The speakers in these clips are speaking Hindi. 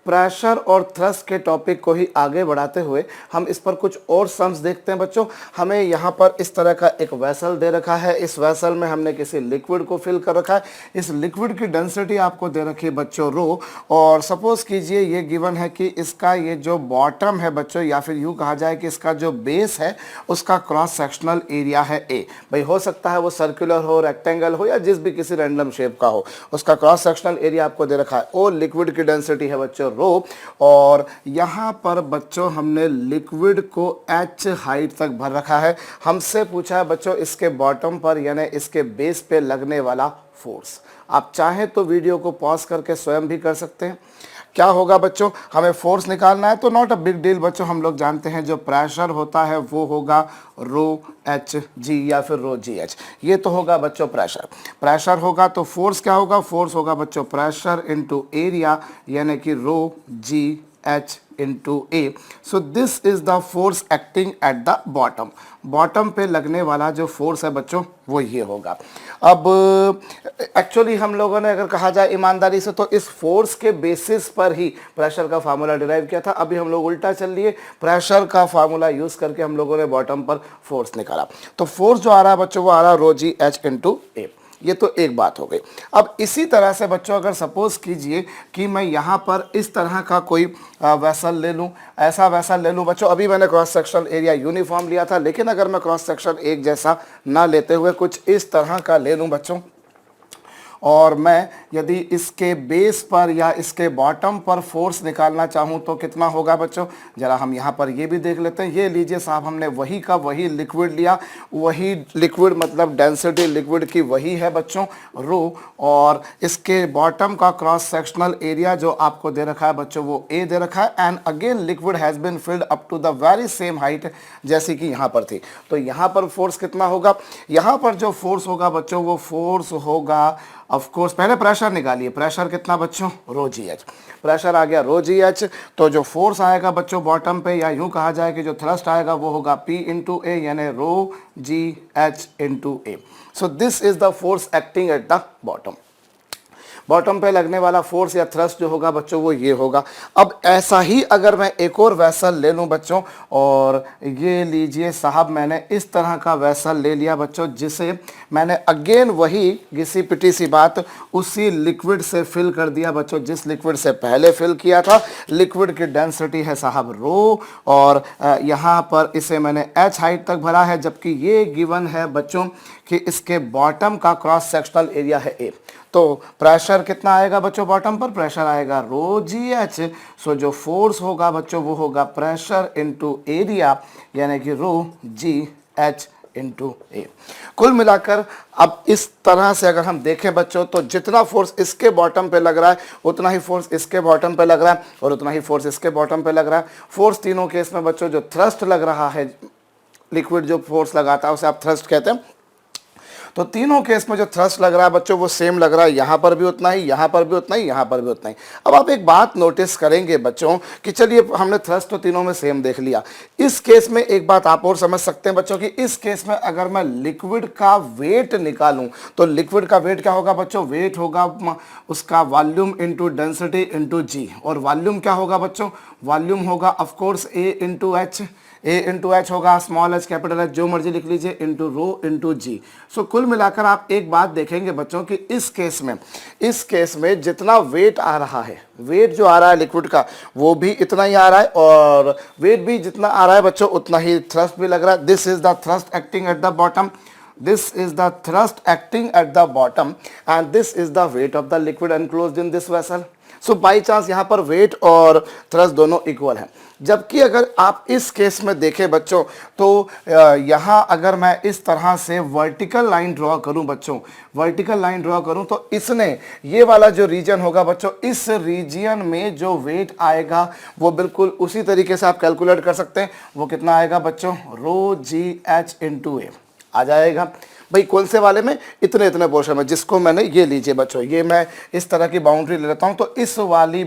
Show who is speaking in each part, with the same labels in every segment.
Speaker 1: प्रेशर और थ्रस्ट के टॉपिक को ही आगे बढ़ाते हुए हम इस पर कुछ और सम्स देखते हैं बच्चों। हमें यहाँ पर इस तरह का एक वेसल दे रखा है, इस वेसल में हमने किसी लिक्विड को फिल कर रखा है। इस लिक्विड की डेंसिटी आपको दे रखी है बच्चों रो, और सपोज कीजिए ये गिवन है कि इसका ये जो बॉटम है बच्चों, या फिर यूँ कहा जाए कि इसका जो बेस है उसका क्रॉस सेक्शनल एरिया है ए। भाई हो सकता है वो सर्कुलर हो, रेक्टेंगल हो, या जिस भी किसी रैंडम शेप का हो, उसका क्रॉस सेक्शनल एरिया आपको दे रखा है। और लिक्विड की डेंसिटी है बच्चों रो, और यहाँ पर बच्चों हमने लिक्विड को h हाइट तक भर रखा है। हमसे पूछा है बच्चों इसके बॉटम पर यानी इसके बेस पे लगने वाला फोर्स। आप चाहें तो वीडियो को पॉज करके स्वयं भी कर सकते हैं। क्या होगा बच्चों, हमें फोर्स निकालना है तो नॉट अ बिग डील बच्चों। हम लोग जानते हैं जो प्रेशर होता है वो होगा रो एच जी या फिर रो जी एच। ये तो होगा बच्चों प्रेशर। प्रेशर होगा तो फोर्स क्या होगा, फोर्स होगा बच्चों प्रेशर इनटू एरिया यानी कि rho ji H into A. So this is the force acting at the bottom. Bottom पे लगने वाला जो फोर्स है बच्चों वो ये होगा। अब एक्चुअली हम लोगों ने अगर कहा जाए ईमानदारी से तो इस फोर्स के बेसिस पर ही प्रेशर का फार्मूला डिराइव किया था। अभी हम लोग उल्टा चल लिए, प्रेशर का फार्मूला यूज करके हम लोगों ने बॉटम पर फोर्स निकाला। तो फोर्स जो आ रहा है बच्चों वो आ रहा है रो जी एच इंटू ए। ये तो एक बात हो गई। अब इसी तरह से बच्चों अगर सपोज कीजिए कि मैं यहाँ पर इस तरह का कोई वेसल ले लूँ, ऐसा वेसल ले लूँ बच्चों। अभी मैंने क्रॉस सेक्शनल एरिया यूनिफॉर्म लिया था, लेकिन अगर मैं क्रॉस सेक्शन एक जैसा ना लेते हुए कुछ इस तरह का ले लूँ बच्चों, और मैं यदि इसके बेस पर या इसके बॉटम पर फोर्स निकालना चाहूँ तो कितना होगा बच्चों। ज़रा हम यहाँ पर ये भी देख लेते हैं। ये लीजिए साहब, हमने वही का वही लिक्विड लिया। वही लिक्विड मतलब डेंसिटी लिक्विड की वही है बच्चों रो, और इसके बॉटम का क्रॉस सेक्शनल एरिया जो आपको दे रखा है बच्चों वो ए दे रखा है। And again liquid has been filled up to the very same height जैसी कि यहाँ पर थी। तो यहाँ पर फोर्स कितना होगा, यहाँ पर जो फोर्स होगा बच्चों वो फोर्स होगा ऑफ कोर्स, पहले प्रेशर निकालिए। प्रेशर कितना बच्चों, रो जी एच। प्रेशर आ गया रो जी एच, तो जो फोर्स आएगा बच्चों बॉटम पे, या यूं कहा जाए कि जो थ्रस्ट आएगा वो होगा पी इंटू ए यानी rho ji H into A. So this is the force acting at the bottom. Bottom पे लगने वाला फोर्स या थ्रस्ट जो होगा बच्चों वो ये होगा। अब ऐसा ही अगर मैं एक और वेसल ले लूँ बच्चों, और ये लीजिए साहब मैंने इस तरह का वेसल ले लिया बच्चों, जिसे मैंने अगेन वही घिसी पिटी सी बात उसी लिक्विड से फिल कर दिया बच्चों जिस लिक्विड से पहले फिल किया था। लिक्विड की डेंसिटी है साहब रो, और यहाँ पर इसे मैंने एच हाइट तक भरा है, जबकि ये गिवन है बच्चों कि इसके बॉटम का क्रॉस सेक्शनल एरिया है ए। तो प्रेशर कितना आएगा बच्चों बॉटम पर, प्रेशर आएगा रो जी एच। सो जो फोर्स होगा बच्चों वो होगा प्रेशर इनटू एरिया यानी कि रो जी एच इंटू ए। कुल मिलाकर अब इस तरह से अगर हम देखें बच्चों तो जितना फोर्स इसके बॉटम पे लग रहा है उतना ही फोर्स इसके बॉटम पे लग रहा है, और उतना ही फोर्स इसके बॉटम पे लग रहा है। फोर्स तीनों केस में बच्चों जो थ्रस्ट लग रहा है, लिक्विड जो फोर्स लगाता है उसे आप थ्रस्ट कहते हैं। तो तीनों केस में जो थ्रस्ट लग रहा है बच्चों वो सेम लग रहा है, यहाँ पर भी उतना ही, यहाँ पर भी उतना ही, यहाँ पर भी उतना ही। अब आप एक बात नोटिस करेंगे बच्चों कि चलिए हमने थ्रस्ट तो तीनों में सेम देख लिया। इस केस में एक बात आप और समझ सकते हैं बच्चों कि इस केस में अगर मैं लिक्विड का वेट निकालूं तो लिक्विड का वेट क्या होगा बच्चों, वेट होगा उसका वॉल्यूम इंटू डेंसिटी इंटू जी। और वॉल्यूम क्या होगा बच्चों, वॉल्यूम होगा ऑफकोर्स ए इंटू एच। ए इंटू एच होगा, स्मॉल एच कैपिटल एच जो मर्जी लिख लीजिए, इंटू रो इंटू जी। सो कुल मिलाकर आप एक बात देखेंगे बच्चों कि इस केस में जितना वेट आ रहा है, वेट जो आ रहा है लिक्विड का वो भी इतना ही आ रहा है, और वेट भी जितना आ रहा है बच्चों उतना ही थ्रस्ट भी लग रहा है। This is the thrust acting at the bottom, this is the thrust acting at the bottom, and this is the weight of the liquid enclosed in this vessel. So by chance यहाँ पर weight और thrust दोनों equal हैं। जबकि अगर आप इस केस में देखें बच्चों तो यहाँ अगर मैं इस तरह से वर्टिकल लाइन ड्रॉ करूँ बच्चों, वर्टिकल लाइन ड्रॉ करूँ तो इसने ये वाला जो रीजन होगा बच्चों, इस रीजन में जो वेट आएगा वो बिल्कुल उसी तरीके से आप कैलकुलेट कर सकते हैं। वो कितना आएगा बच्चों, रो जी एच इंटू ए आ जाएगा। भाई कौन से वाले में, इतने इतने पोर्शन में, जिसको मैंने ये लीजिए बच्चों, ये मैं इस तरह की बाउंड्री ले लेता हूं, तो इस वाली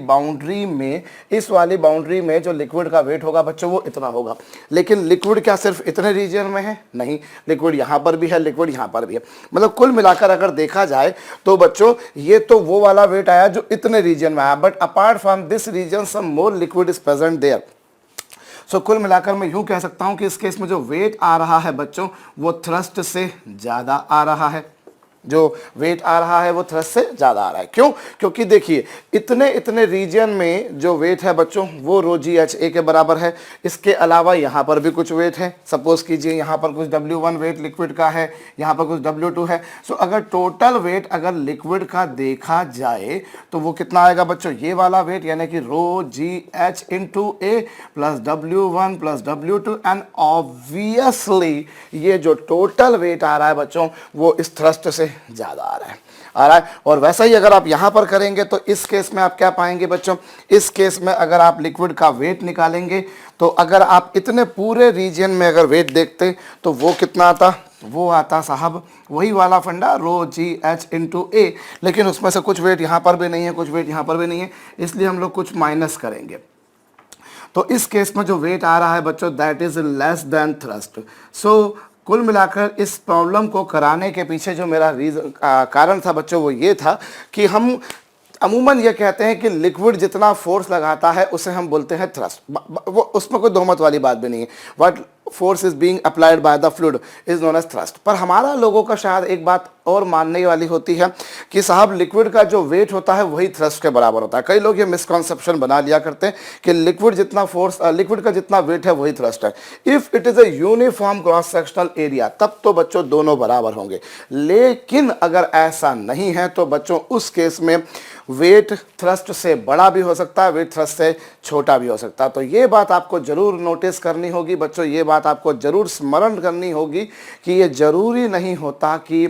Speaker 1: बाउंड्री में जो लिक्विड का वेट होगा बच्चों वो इतना होगा। लेकिन लिक्विड क्या सिर्फ इतने रीजन में है? नहीं, लिक्विड यहां पर भी है, लिक्विड यहां पर भी है। मतलब कुल मिलाकर अगर देखा जाए तो बच्चों ये तो वो वाला वेट आया जो इतने रीजन में आया, but apart from this region some more liquid is present there. So कुल मिलाकर मैं यूं कह सकता हूं कि इस केस में जो वेट आ रहा है बच्चों वो थ्रस्ट से ज़्यादा आ रहा है, जो वेट आ रहा है वो थ्रस्ट से ज़्यादा आ रहा है। क्यों? क्योंकि देखिए इतने इतने रीजन में जो वेट है बच्चों वो रो जी एच ए के बराबर है। इसके अलावा यहाँ पर भी कुछ वेट है, सपोज कीजिए यहाँ पर कुछ W1 वेट लिक्विड का है, यहाँ पर कुछ W2 है। सो अगर टोटल वेट अगर लिक्विड का देखा जाए तो वो कितना आएगा बच्चों, ये वाला वेट, यानी कि rho ji H into A plus W1 plus W2, and obviously ये जो टोटल वेट आ रहा है बच्चों वो इस थ्रस्ट से ज़्यादा आ रहा है। और वैसा ही अगर आप यहां पर करेंगे तो इस केस में आप क्या पाएंगे बच्चों, इस केस में अगर आप लिक्विड का वेट निकालेंगे तो अगर आप इतने पूरे रीजन में अगर वेट देखते तो वो कितना आता, वो आता साहब वही वाला फंडा रो जी एच इंटू ए। लेकिन उसमें से कुछ वेट यहां पर भी नहीं है, कुछ वेट यहां पर भी नहीं है, इसलिए हम लोग कुछ माइनस करेंगे। तो इस केस में जो वेट आ रहा है बच्चों that is less than thrust. So कुल मिलाकर इस प्रॉब्लम को कराने के पीछे जो मेरा कारण था बच्चों वो ये था कि हम अमूमन ये कहते हैं कि लिक्विड जितना फोर्स लगाता है उसे हम बोलते हैं थ्रस्ट, वो उसमें कोई दोहमत वाली बात भी नहीं है। What force is being applied by the fluid is known as thrust. पर हमारा लोगों का शायद एक बात और मानने वाली होती है कि साहब लिक्विड का जो वेट होता है वही थ्रस्ट के बराबर होता है। कई लोग ये मिसकॉन्सेप्शन बना लिया करते हैं कि लिक्विड जितना फोर्स, लिक्विड का जितना वेट है वही थ्रस्ट है। If it is a uniform cross sectional area तब तो बच्चों दोनों बराबर होंगे। लेकिन अगर ऐसा नहीं है तो बच्चों उस केस में वेट थ्रस्ट से बड़ा भी हो सकता है, वेट थ्रस्ट से छोटा भी हो सकता है। तो ये बात आपको जरूर नोटिस करनी होगी बच्चों, ये बात आपको जरूर स्मरण करनी होगी कि ये जरूरी नहीं होता कि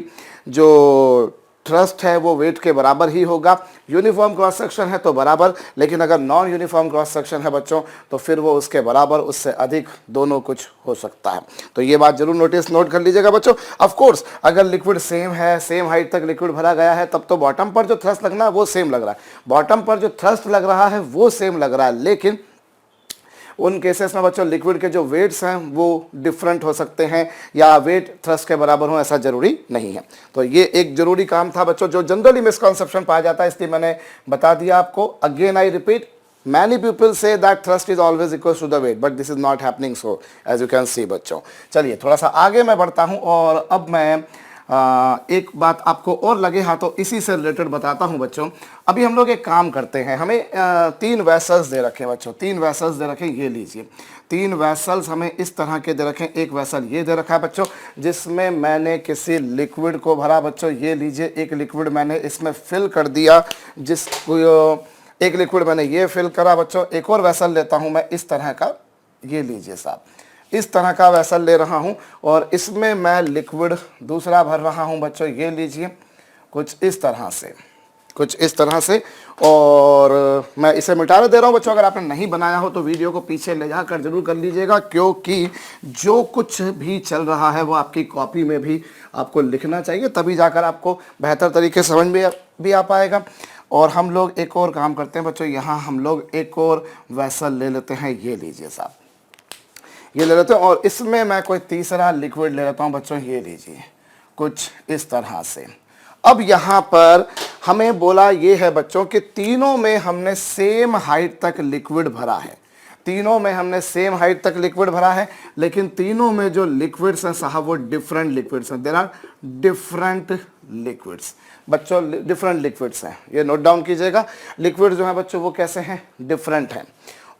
Speaker 1: जो थ्रस्ट है वो वेट के बराबर ही होगा। यूनिफॉर्म क्रॉस सेक्शन है तो बराबर, लेकिन अगर नॉन यूनिफॉर्म क्रॉस सेक्शन है बच्चों तो फिर वो उसके बराबर, उससे अधिक, दोनों कुछ हो सकता है। तो ये बात जरूर नोट कर लीजिएगा बच्चों। ऑफ कोर्स अगर लिक्विड सेम है, सेम हाइट तक लिक्विड भरा गया है, तब तो बॉटम पर जो थ्रस्ट लगना है वो सेम लग रहा है, बॉटम पर जो थ्रस्ट लग रहा है वो सेम लग रहा है। लेकिन उन केसेस में बच्चों लिक्विड के जो वेट्स हैं वो डिफरेंट हो सकते हैं या वेट थ्रस्ट के बराबर हो, ऐसा जरूरी नहीं है। तो ये एक जरूरी काम था बच्चों जो जनरली मिसकॉन्सेप्शन पाया जाता है, इसलिए मैंने बता दिया आपको। Again I repeat, many people say that thrust is always equals to the weight, but this is not happening so as you can see बच्चों। चलिए थोड़ा सा आगे मैं बढ़ता हूं और अब मैं एक बात आपको और लगे हाथों इसी से रिलेटेड बताता हूं बच्चों। अभी हम लोग एक काम करते हैं, हमें 3 वेसल्स दे रखे हैं बच्चों, 3 वेसल्स दे रखे हैं, ये लीजिए 3 वेसल्स हमें इस तरह के दे रखे हैं। एक वेसल ये दे रखा है बच्चों जिसमें मैंने किसी लिक्विड को भरा बच्चों, ये लीजिए एक लिक्विड मैंने इसमें फिल कर दिया, एक लिक्विड मैंने ये फिल करा बच्चों। एक और वेसल लेता हूं मैं इस तरह का, ये लीजिए साहब, इस तरह का वेसल ले रहा हूं और इसमें मैं लिक्विड दूसरा भर रहा हूं बच्चों, ये लीजिए कुछ इस तरह से, और मैं इसे मिटा दे रहा हूं बच्चों। अगर आपने नहीं बनाया हो तो वीडियो को पीछे ले जाकर जरूर कर लीजिएगा, क्योंकि जो कुछ भी चल रहा है वो आपकी कॉपी में भी आपको लिखना चाहिए, तभी जाकर आपको बेहतर तरीके से समझ में भी आ पाएगा। और हम लोग एक और काम करते हैं बच्चों, यहाँ हम लोग एक और वेसल ले लेते हैं, ये लीजिए साहब, ये ले लेते हैं, और इसमें मैं कोई तीसरा लिक्विड ले लेता हूँ बच्चों, ये लीजिए कुछ इस तरह से। अब यहाँ पर हमें बोला ये है बच्चों कि तीनों में हमने सेम हाइट तक लिक्विड भरा है, तीनों में हमने सेम हाइट तक लिक्विड भरा है, लेकिन तीनों में जो लिक्विड्स हैं साहब वो डिफरेंट लिक्विड्स हैं। देयर आर डिफरेंट लिक्विड्स बच्चों, डिफरेंट लिक्विड्स हैं, ये नोट डाउन कीजिएगा। लिक्विड जो है बच्चों वो कैसे हैं, डिफरेंट हैं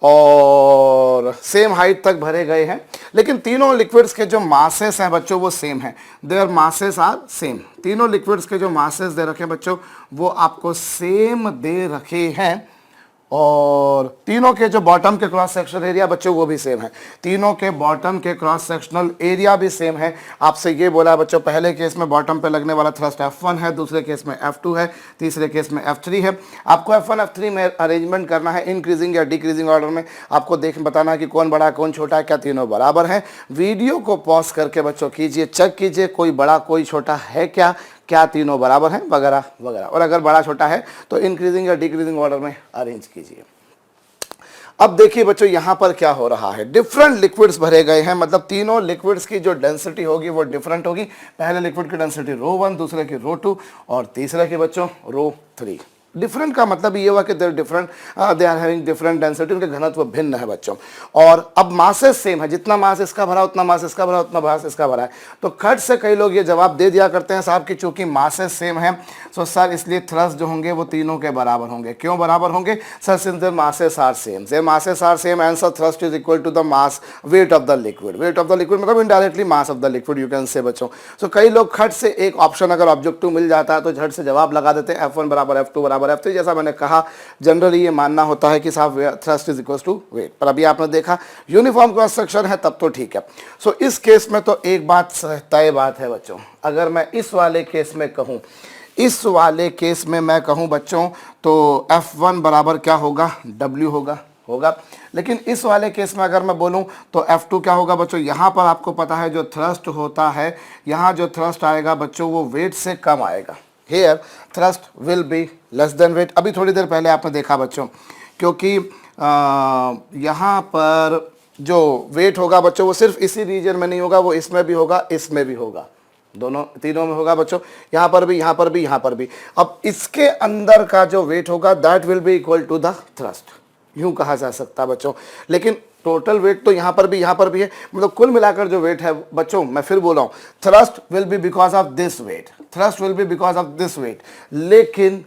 Speaker 1: और सेम हाइट तक भरे गए हैं, लेकिन तीनों लिक्विड्स के जो मासेस हैं बच्चों वो सेम हैं, देयर मासेस आर सेम। तीनों लिक्विड्स के जो मासेस दे रखे हैं बच्चों वो आपको सेम दे रखे हैं, और तीनों के जो बॉटम के क्रॉस सेक्शनल एरिया बच्चों वो भी सेम है, तीनों के बॉटम के क्रॉस सेक्शनल एरिया भी सेम है। आपसे ये बोला बच्चों पहले केस में बॉटम पे लगने वाला थ्रस्ट F1 है, दूसरे केस में F2 है, तीसरे केस में F3 है। आपको F1 F3 में अरेंजमेंट करना है इंक्रीजिंग या डिक्रीजिंग ऑर्डर में। आपको देख बताना है कि कौन बड़ा कौन छोटा है, क्या तीनों बराबर हैं। वीडियो को पॉज करके बच्चों कीजिए, चेक कीजिए कोई बड़ा कोई छोटा है क्या तीनों बराबर हैं वगैरह वगैरह। और अगर बड़ा छोटा है तो इंक्रीजिंग या डिक्रीजिंग ऑर्डर में अरेंज कीजिए। अब देखिए बच्चों यहां पर क्या हो रहा है, डिफरेंट लिक्विड्स भरे गए हैं, मतलब तीनों लिक्विड्स की जो डेंसिटी होगी वो डिफरेंट होगी। पहले लिक्विड की डेंसिटी ρ1, दूसरे की ρ2 और तीसरे की बच्चों ρ3। डिफरेंट का मतलब ये हुआ कि they are having different density, उनके घनत्व भिन्न है बच्चों। और अब मासेस सेम है, जितना मास इसका भरा उतना मास इसका भरा उतना मास इसका भरा है। तो खट से कई लोग ये जवाब दे दिया करते हैं साहब कि चूंकि मासेस सेम है सो सर इसलिए थ्रस्ट जो होंगे वो तीनों के बराबर होंगे। क्यों बराबर होंगे sir? Since their masses are same, their masses are same and sir thrust is equal to the mass weight of the liquid. Weight of the liquid मतलब indirectly mass of the liquid you can say बच्चों। सो कई लोग खट से एक ऑप्शन अगर ऑब्जेक्टिव मिल जाता है तो झट से जवाब लगा देते हैं F1 बराबर F2 बराबर F3। जैसा मैंने कहा जनरली ये मानना होता है कि साहब thrust is equal to weight, पर अभी आपने देखा यूनिफॉर्म क्रॉस सेक्शन है तब तो ठीक है। सो इस केस में तो एक बात तय बात है बच्चों, अगर मैं इस वाले केस में कहूं, इस वाले केस में मैं कहूं बच्चों तो F1 बराबर क्या होगा? W होगा। लेकिन इस वाले केस में अगर मैं बोलूं तो F2 क्या होगा बच्चों? यहां पर आपको पता है जो थ्रस्ट होता है, यहां जो थ्रस्ट आएगा बच्चों वो वेट से कम आएगा। Here thrust will be less than weight। अभी थोड़ी देर पहले आपने देखा बच्चों, क्योंकि यहाँ पर जो वेट होगा बच्चों वो सिर्फ इसी रीजन में नहीं होगा, वो इसमें भी होगा, इसमें भी होगा, दोनों तीनों में होगा बच्चों, यहाँ पर भी, यहाँ पर भी, यहाँ पर भी। अब इसके अंदर का जो वेट होगा that will be equal to the thrust, यूं कहा जा सकता है बच्चों। लेकिन टोटल वेट तो यहाँ पर भी है, मतलब कुल मिलाकर जो वेट है बच्चों, मैं फिर बोल रहा हूँ, thrust will be because of this weight, thrust will be because of this weight. लेकिन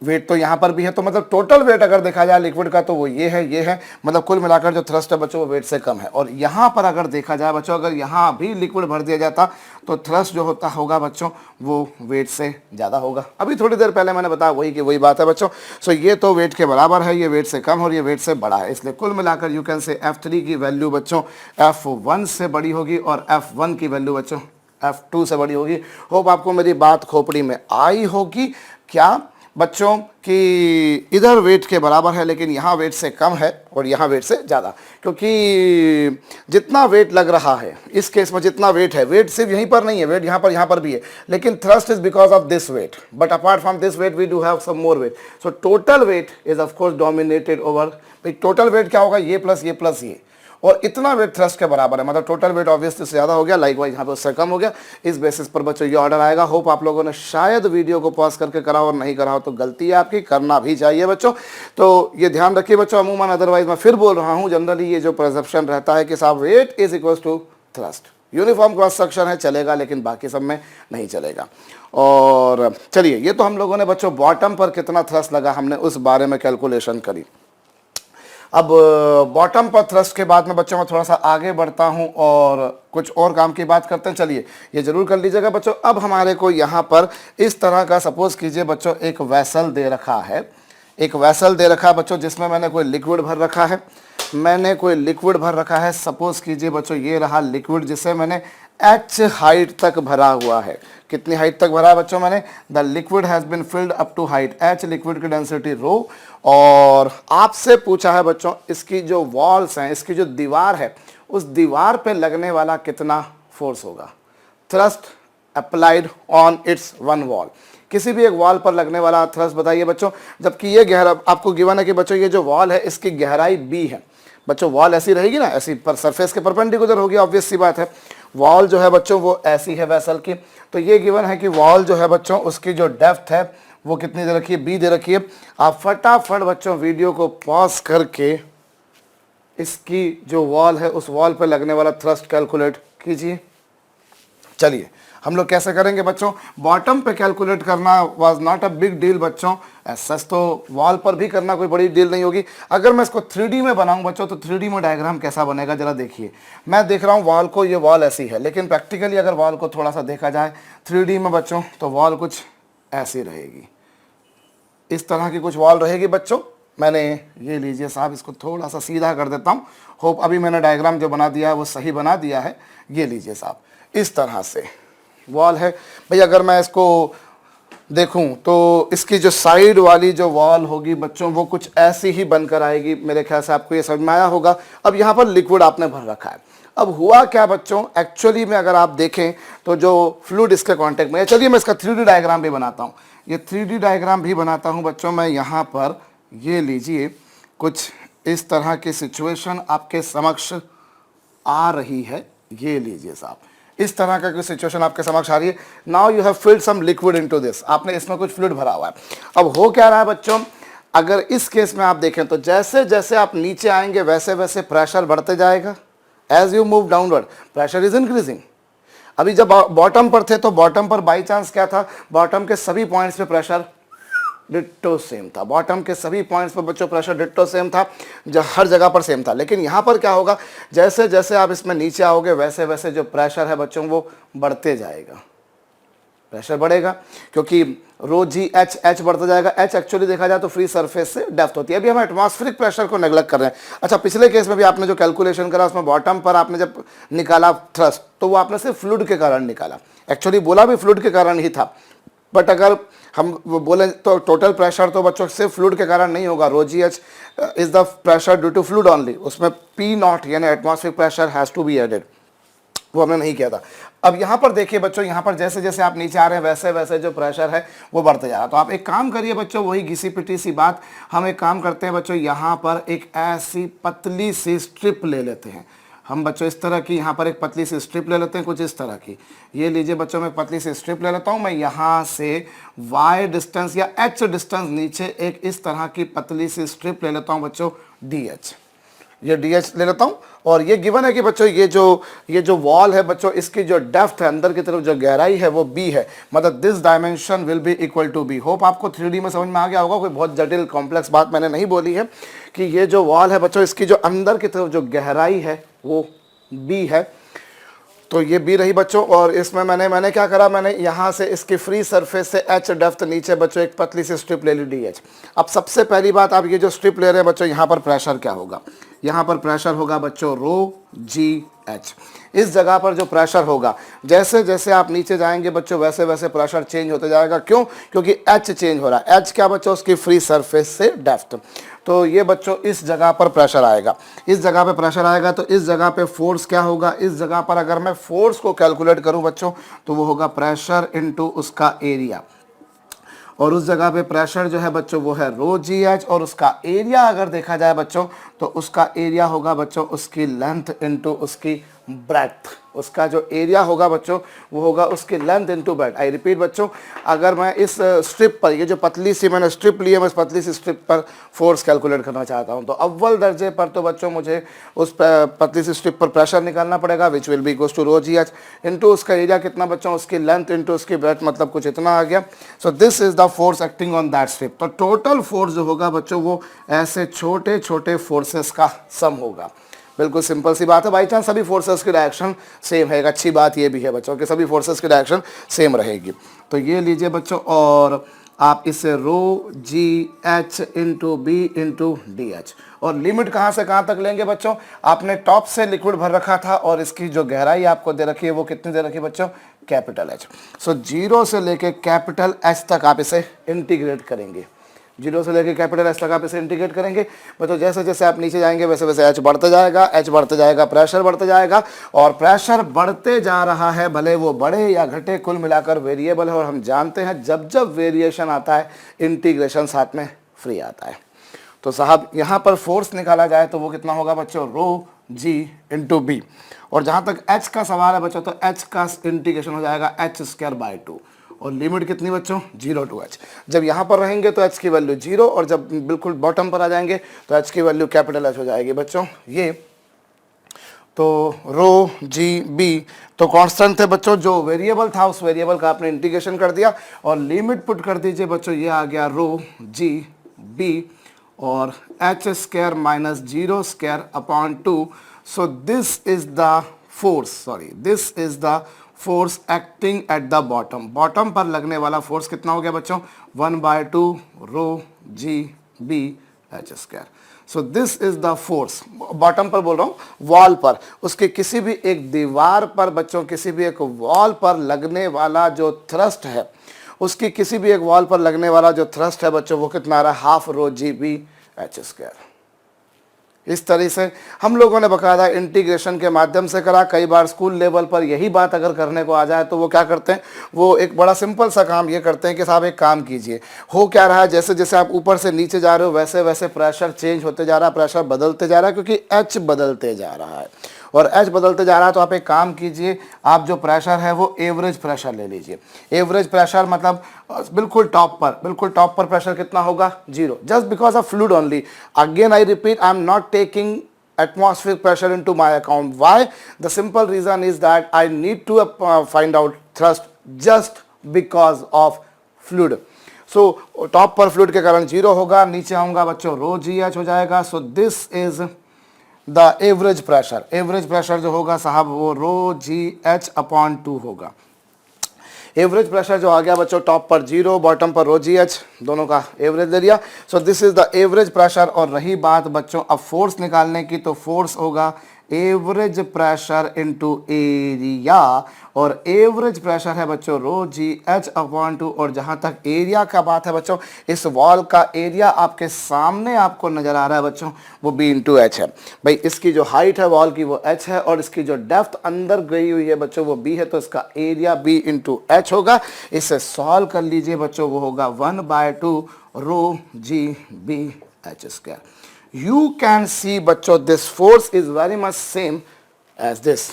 Speaker 1: वेट तो यहाँ पर भी है, तो मतलब टोटल वेट अगर देखा जाए लिक्विड का तो वो ये है, मतलब कुल मिलाकर जो थ्रस्ट है बच्चों वो वेट से कम है। और यहाँ पर अगर देखा जाए बच्चों, अगर यहाँ भी लिक्विड भर दिया जाता तो थ्रस्ट जो होगा बच्चों वो वेट से ज़्यादा होगा। अभी थोड़ी देर पहले मैंने बताया वही बात है बच्चों। सो ये तो वेट के बराबर है, ये वेट से कम और ये वेट से बड़ा है, इसलिए कुल मिलाकर यू कैन से F3 की वैल्यू बच्चों F1 से बड़ी होगी और F1 की वैल्यू बच्चों F2 से बड़ी होगी। होप आपको मेरी बात खोपड़ी में आई होगी क्या बच्चों कि इधर वेट के बराबर है लेकिन यहाँ वेट से कम है और यहाँ वेट से ज़्यादा, क्योंकि जितना वेट लग रहा है इस केस में, जितना वेट है, वेट सिर्फ यहीं पर नहीं है, वेट यहाँ पर भी है, लेकिन thrust is because of this weight, but apart from this weight we do have some more weight. So total weight is of course dominated over, total weight क्या होगा? ये प्लस ये, और इतना वेट थ्रस्ट के बराबर है, मतलब टोटल वेट ऑब्वियसली से ज़्यादा हो गया, लाइकवाइज यहाँ पे उससे कम हो गया। इस बेसिस पर बच्चों ये ऑर्डर आएगा। होप आप लोगों ने शायद वीडियो को पॉज करके करा और नहीं करा हो तो गलती है आपकी, करना भी चाहिए बच्चों। तो ये ध्यान रखिए बच्चों, अमूमन अदरवाइज मैं फिर बोल रहा हूँ, जनरली ये जो परसेप्शन रहता है कि साहब weight is equal to thrust, uniform cross section है चलेगा लेकिन बाकी सब में नहीं चलेगा। और चलिए, ये तो हम लोगों ने बच्चों बॉटम पर कितना थ्रस्ट लगा हमने उस बारे में कैलकुलेशन करी। अब बॉटम पर थ्रस्ट के बाद में बच्चों मैं थोड़ा सा आगे बढ़ता हूं और कुछ और काम की बात करते हैं। चलिए ये जरूर कर लीजिएगा बच्चों। अब हमारे को यहाँ पर इस तरह का सपोज कीजिए बच्चों एक वेसल दे रखा है, एक वेसल दे रखा है बच्चों जिसमें मैंने कोई लिक्विड भर रखा है, सपोज कीजिए बच्चों ये रहा लिक्विड जिसे मैंने h हाइट तक भरा हुआ है। कितनी हाइट तक भरा है बच्चों मैंने? The liquid has been filled up to height h, liquid की डेंसिटी ρ। और आपसे पूछा है बच्चों इसकी जो वॉल्स हैं, इसकी जो दीवार है, उस दीवार पे लगने वाला कितना फोर्स होगा? Thrust applied on it's one wall, किसी भी एक वॉल पर लगने वाला थ्रस्ट बताइए बच्चों। जबकि ये गहरा आपको गिवन है कि बच्चों ये जो वॉल है इसकी गहराई b है बच्चों, वॉल ऐसी रहेगी ना, ऐसी पर सरफेस के परपेंडिकुलर होगी, ऑब्वियस सी बात है। वॉल जो है बच्चों वो ऐसी है वेसल की, तो ये गिवन है कि वॉल जो है बच्चों उसकी जो डेप्थ है वो कितनी दे रखी है? b दे रखी है। आप फटाफट बच्चों वीडियो को पॉज करके इसकी जो वॉल है उस वॉल पे लगने वाला थ्रस्ट कैलकुलेट कीजिए। चलिए हम लोग कैसे करेंगे बच्चों? बॉटम पे कैलकुलेट करना was not a big deal बच्चों, सच तो वॉल पर भी करना कोई बड़ी डील नहीं होगी। अगर मैं इसको 3D में बनाऊं बच्चों तो 3D में डायग्राम कैसा बनेगा जरा देखिए। मैं देख रहा हूं वॉल को, ये वॉल ऐसी है, लेकिन प्रैक्टिकली अगर वॉल को थोड़ा सा देखा जाए 3D में बच्चों तो वॉल कुछ ऐसी रहेगी। इस तरह की कुछ वॉल रहेगी बच्चों। मैंने ये लीजिए साहब, इसको थोड़ा सा सीधा कर देता हूँ। होप अभी मैंने डायग्राम जो बना दिया है वो सही बना दिया है। ये लीजिए साहब, इस तरह से वॉल है भाई। अगर मैं इसको देखूं तो इसकी जो साइड वाली जो वॉल होगी बच्चों वो कुछ ऐसी ही बनकर आएगी। मेरे ख्याल से आपको ये समझ में आया होगा। अब यहाँ पर लिक्विड आपने भर रखा है। अब हुआ क्या बच्चों, एक्चुअली में अगर आप देखें तो जो फ्लूइड इसके कांटेक्ट में है, चलिए मैं इसका 3D डायग्राम भी बनाता हूँ। ये 3D डायग्राम भी बनाता हूँ बच्चों मैं यहाँ पर। ये लीजिए, कुछ इस तरह की सिचुएशन आपके समक्ष आ रही है। ये लीजिए साहब, इस तरह का कोई सिचुएशन आपके समक्ष आ रही है। Now you have filled some liquid into this, आपने इसमें कुछ फ्लूइड भरा हुआ है। अब हो क्या रहा है बच्चों, अगर इस केस में आप देखें तो जैसे जैसे आप नीचे आएंगे वैसे वैसे प्रेशर बढ़ते जाएगा। As you move downward pressure is increasing. अभी जब बॉटम पर थे तो बॉटम पर बाई चांस क्या था, बॉटम के सभी पॉइंट्स पे प्रेशर डिट्टो सेम था। बॉटम के सभी पॉइंट्स पर बच्चों प्रेशर डिट्टो सेम था, जो हर जगह पर सेम था। लेकिन यहाँ पर क्या होगा, जैसे जैसे आप इसमें नीचे आओगे वैसे वैसे जो प्रेशर है बच्चों वो बढ़ते जाएगा। प्रेशर बढ़ेगा क्योंकि रो जी एच बढ़ता जाएगा। एच एक्चुअली देखा जाए तो फ्री सरफेस से डेप्थ होती है। अभी हम एटमॉस्फेरिक प्रेशर को नेग्लेक्ट कर रहे हैं। अच्छा, पिछले केस में भी आपने जो कैलकुलेशन करा उसमें बॉटम पर आपने जब निकाला थ्रस्ट तो वो आपने सिर्फ फ्लूइड के कारण निकाला। एक्चुअली बोला भी फ्लूइड के कारण ही था, बट अगर हम बोले तो टोटल प्रेशर तो बच्चों सिर्फ फ्लूइड के कारण नहीं होगा। Rho ji H is the pressure due to fluid only. उसमें पी नॉट यानी atmospheric pressure has to be added, वो हमने नहीं किया था। अब यहाँ पर देखिए बच्चों, यहाँ पर जैसे जैसे आप नीचे आ रहे हैं वैसे वैसे जो प्रेशर है वो बढ़ते जा रहा है। तो आप एक काम करिए बच्चों, वही घिसी पिटी सी बात, हम एक काम करते हैं बच्चों, यहाँ पर एक ऐसी पतली सी स्ट्रिप ले लेते हैं हम बच्चों। इस तरह की यहाँ पर एक पतली सी स्ट्रिप ले लेते हैं, कुछ इस तरह की। ये लीजिए बच्चों, मैं पतली सी स्ट्रिप ले लेता हूँ। मैं यहाँ से y डिस्टेंस या h डिस्टेंस नीचे एक इस तरह की पतली सी स्ट्रिप ले लेता हूँ बच्चों, dh। ये dh ले लेता हूँ और ये गिवन है कि बच्चों ये जो वॉल है बच्चों, इसकी जो डेप्थ है अंदर की तरफ जो गहराई है वो b है। मतलब this dimension will be equal to b। Hope आपको 3D में समझ में आ गया होगा। कोई बहुत जटिल कॉम्प्लेक्स बात मैंने नहीं बोली है कि ये जो वॉल है बच्चों, इसकी जो अंदर की तरफ जो गहराई है वो b है। तो ये बी रही बच्चों। और इसमें मैंने क्या करा, मैंने यहाँ से इसकी फ्री सरफेस से h डेप्थ नीचे बच्चों एक पतली सी स्ट्रिप ले ली dh। अब सबसे पहली बात, आप ये जो स्ट्रिप ले रहे हैं बच्चों, यहाँ पर प्रेशर क्या होगा, यहाँ पर प्रेशर होगा बच्चों रो जी एच। इस जगह पर जो प्रेशर होगा, जैसे जैसे आप नीचे जाएंगे बच्चों वैसे वैसे प्रेशर चेंज होते जाएगा। क्यों? क्योंकि एच चेंज हो रहा है। एच क्या बच्चों, उसकी फ्री सरफेस से डेप्थ। तो ये बच्चों इस जगह पर प्रेशर आएगा, इस जगह पे प्रेशर आएगा। तो इस जगह पे फोर्स क्या होगा, इस जगह पर अगर मैं फोर्स को कैलकुलेट करूं बच्चों तो वो होगा प्रेशर इनटू उसका एरिया। और उस जगह पे प्रेशर जो है बच्चों वो है रो जी एच। और उसका एरिया अगर देखा जाए बच्चों तो उसका एरिया होगा बच्चों उसकी लेंथ इनटू उसकी ब्रेड्थ। उसका जो एरिया होगा बच्चों वो होगा उसकी length into breadth. I repeat बच्चों, अगर मैं इस स्ट्रिप पर, ये जो पतली सी मैंने स्ट्रिप ली है, मैं इस पतली सी स्ट्रिप पर फोर्स कैलकुलेट करना चाहता हूं तो अव्वल दर्जे पर तो बच्चों मुझे उस पतली सी स्ट्रिप पर प्रेशर निकालना पड़ेगा, which will be equals to rho ji H into उसका एरिया कितना बच्चों, उसकी लेंथ इनटू उसकी ब्रेड्थ, मतलब कुछ इतना आ गया। So this is the force acting on that strip. तो टोटल फोर्स जो होगा बच्चों वो ऐसे छोटे छोटे फोर्सेस का सम होगा। बिल्कुल सिंपल सी बात है। बाई चांस सभी फोर्सेस की डायरेक्शन सेम है। अच्छी बात ये भी है बच्चों कि सभी फोर्सेस की डायरेक्शन सेम रहेगी। तो ये लीजिए बच्चों, और आप इसे रो जी H into B into D H. और लिमिट कहाँ से कहाँ तक लेंगे बच्चों, आपने टॉप से लिक्विड भर रखा था और इसकी जो गहराई आपको दे रखी है वो कितनी दे रखी है बच्चों, कैपिटल एच। सो जीरो से लेके कैपिटल एच तक आप इसे इंटीग्रेट करेंगे। जीरो से लेकर कैपिटल एच तक आप इसे इंटीग्रेट करेंगे बच्चों। जैसे जैसे आप नीचे जाएंगे वैसे वैसे एच बढ़ते जाएगा, एच बढ़ते जाएगा, प्रेशर बढ़ते जाएगा। और प्रेशर बढ़ते जा रहा है, भले वो बढ़े या घटे, कुल मिलाकर वेरिएबल है। और हम जानते हैं जब जब वेरिएशन आता है इंटीग्रेशन साथ में फ्री आता है। तो साहब यहाँ पर फोर्स निकाला जाए तो वो कितना होगा बच्चों, रो जी इंटू बी। और जहाँ तक एच का सवाल है बच्चों तो एच का इंटीग्रेशन हो जाएगा एच स्क्वायर बाई 2। और लिमिट कितनी बच्चों, 0 टू एच। जब यहाँ पर रहेंगे तो एच की वैल्यू 0 और जब बिल्कुल बॉटम पर आ जाएंगे तो एच की वैल्यू कैपिटल एच हो जाएगी बच्चों। ये तो रो जी बी तो कांस्टेंट थे बच्चों, जो वेरिएबल था उस वेरिएबल का आपने इंटीग्रेशन कर दिया और लिमिट पुट कर दीजिए बच्चों। ये आ गया रो जी बी और H square minus 0 square upon 2। So this is the force, this is the force acting at the bottom, bottom पर लगने वाला फोर्स कितना हो गया बच्चों, 1/2 rho ji B H square. So this is the force, bottom पर बोल रहा हूँ, वॉल पर, उसके किसी भी एक दीवार पर बच्चों, किसी भी एक वॉल पर लगने वाला जो थ्रस्ट है, उसकी किसी भी एक वॉल पर लगने वाला जो थ्रस्ट है बच्चों, वो कितना आ रहा है, हाफ रो जी बी एच स्क्वायर। इस तरह से हम लोगों ने बकायदा इंटीग्रेशन के माध्यम से करा। कई बार स्कूल लेवल पर यही बात अगर करने को आ जाए तो वो क्या करते हैं, वो एक बड़ा सिंपल सा काम ये करते हैं कि साहब एक काम कीजिए, हो क्या रहा है, जैसे जैसे आप ऊपर से नीचे जा रहे हो वैसे वैसे प्रेशर चेंज होते जा रहा है, प्रेशर बदलते जा रहा है, क्योंकि एच बदलते जा रहा है और एच बदलते जा रहा है। तो आप एक काम कीजिए, आप जो प्रेशर है वो एवरेज प्रेशर ले लीजिए। एवरेज प्रेशर मतलब बिल्कुल टॉप पर प्रेशर कितना होगा, 0, just because of fluid only. Again I repeat, I am not taking atmospheric pressure into my account. Why? The simple reason is that I need to find out thrust just because of fluid. So top पर fluid के कारण 0 होगा, नीचे आऊंगा बच्चों रो जी एच हो जाएगा। So this is the average pressure जो होगा साहब वो रो जी एच अपॉन 2 होगा। एवरेज प्रेशर जो आ गया बच्चों, टॉप पर 0, बॉटम पर रो जी एच, दोनों का एवरेज ले लिया। सो this is the average pressure. और रही बात बच्चों अब फोर्स निकालने की, तो फोर्स होगा एवरेज प्रेशर इनटू एरिया, और एवरेज प्रेशर है बच्चों रो जी एच अपॉन 2। और जहां तक एरिया का बात है बच्चों, इस वॉल का एरिया आपके सामने आपको नजर आ रहा है बच्चों, वो बी इंटू एच है। भाई इसकी जो हाइट है वॉल की वो एच है, और इसकी जो डेप्थ अंदर गई हुई है बच्चों वो बी है, तो इसका एरिया बी इंटू एच होगा। इसे सॉल्व कर लीजिए बच्चों, वो होगा 1/2 rho ji B H square. You can see बच्चों this force is very much same as this,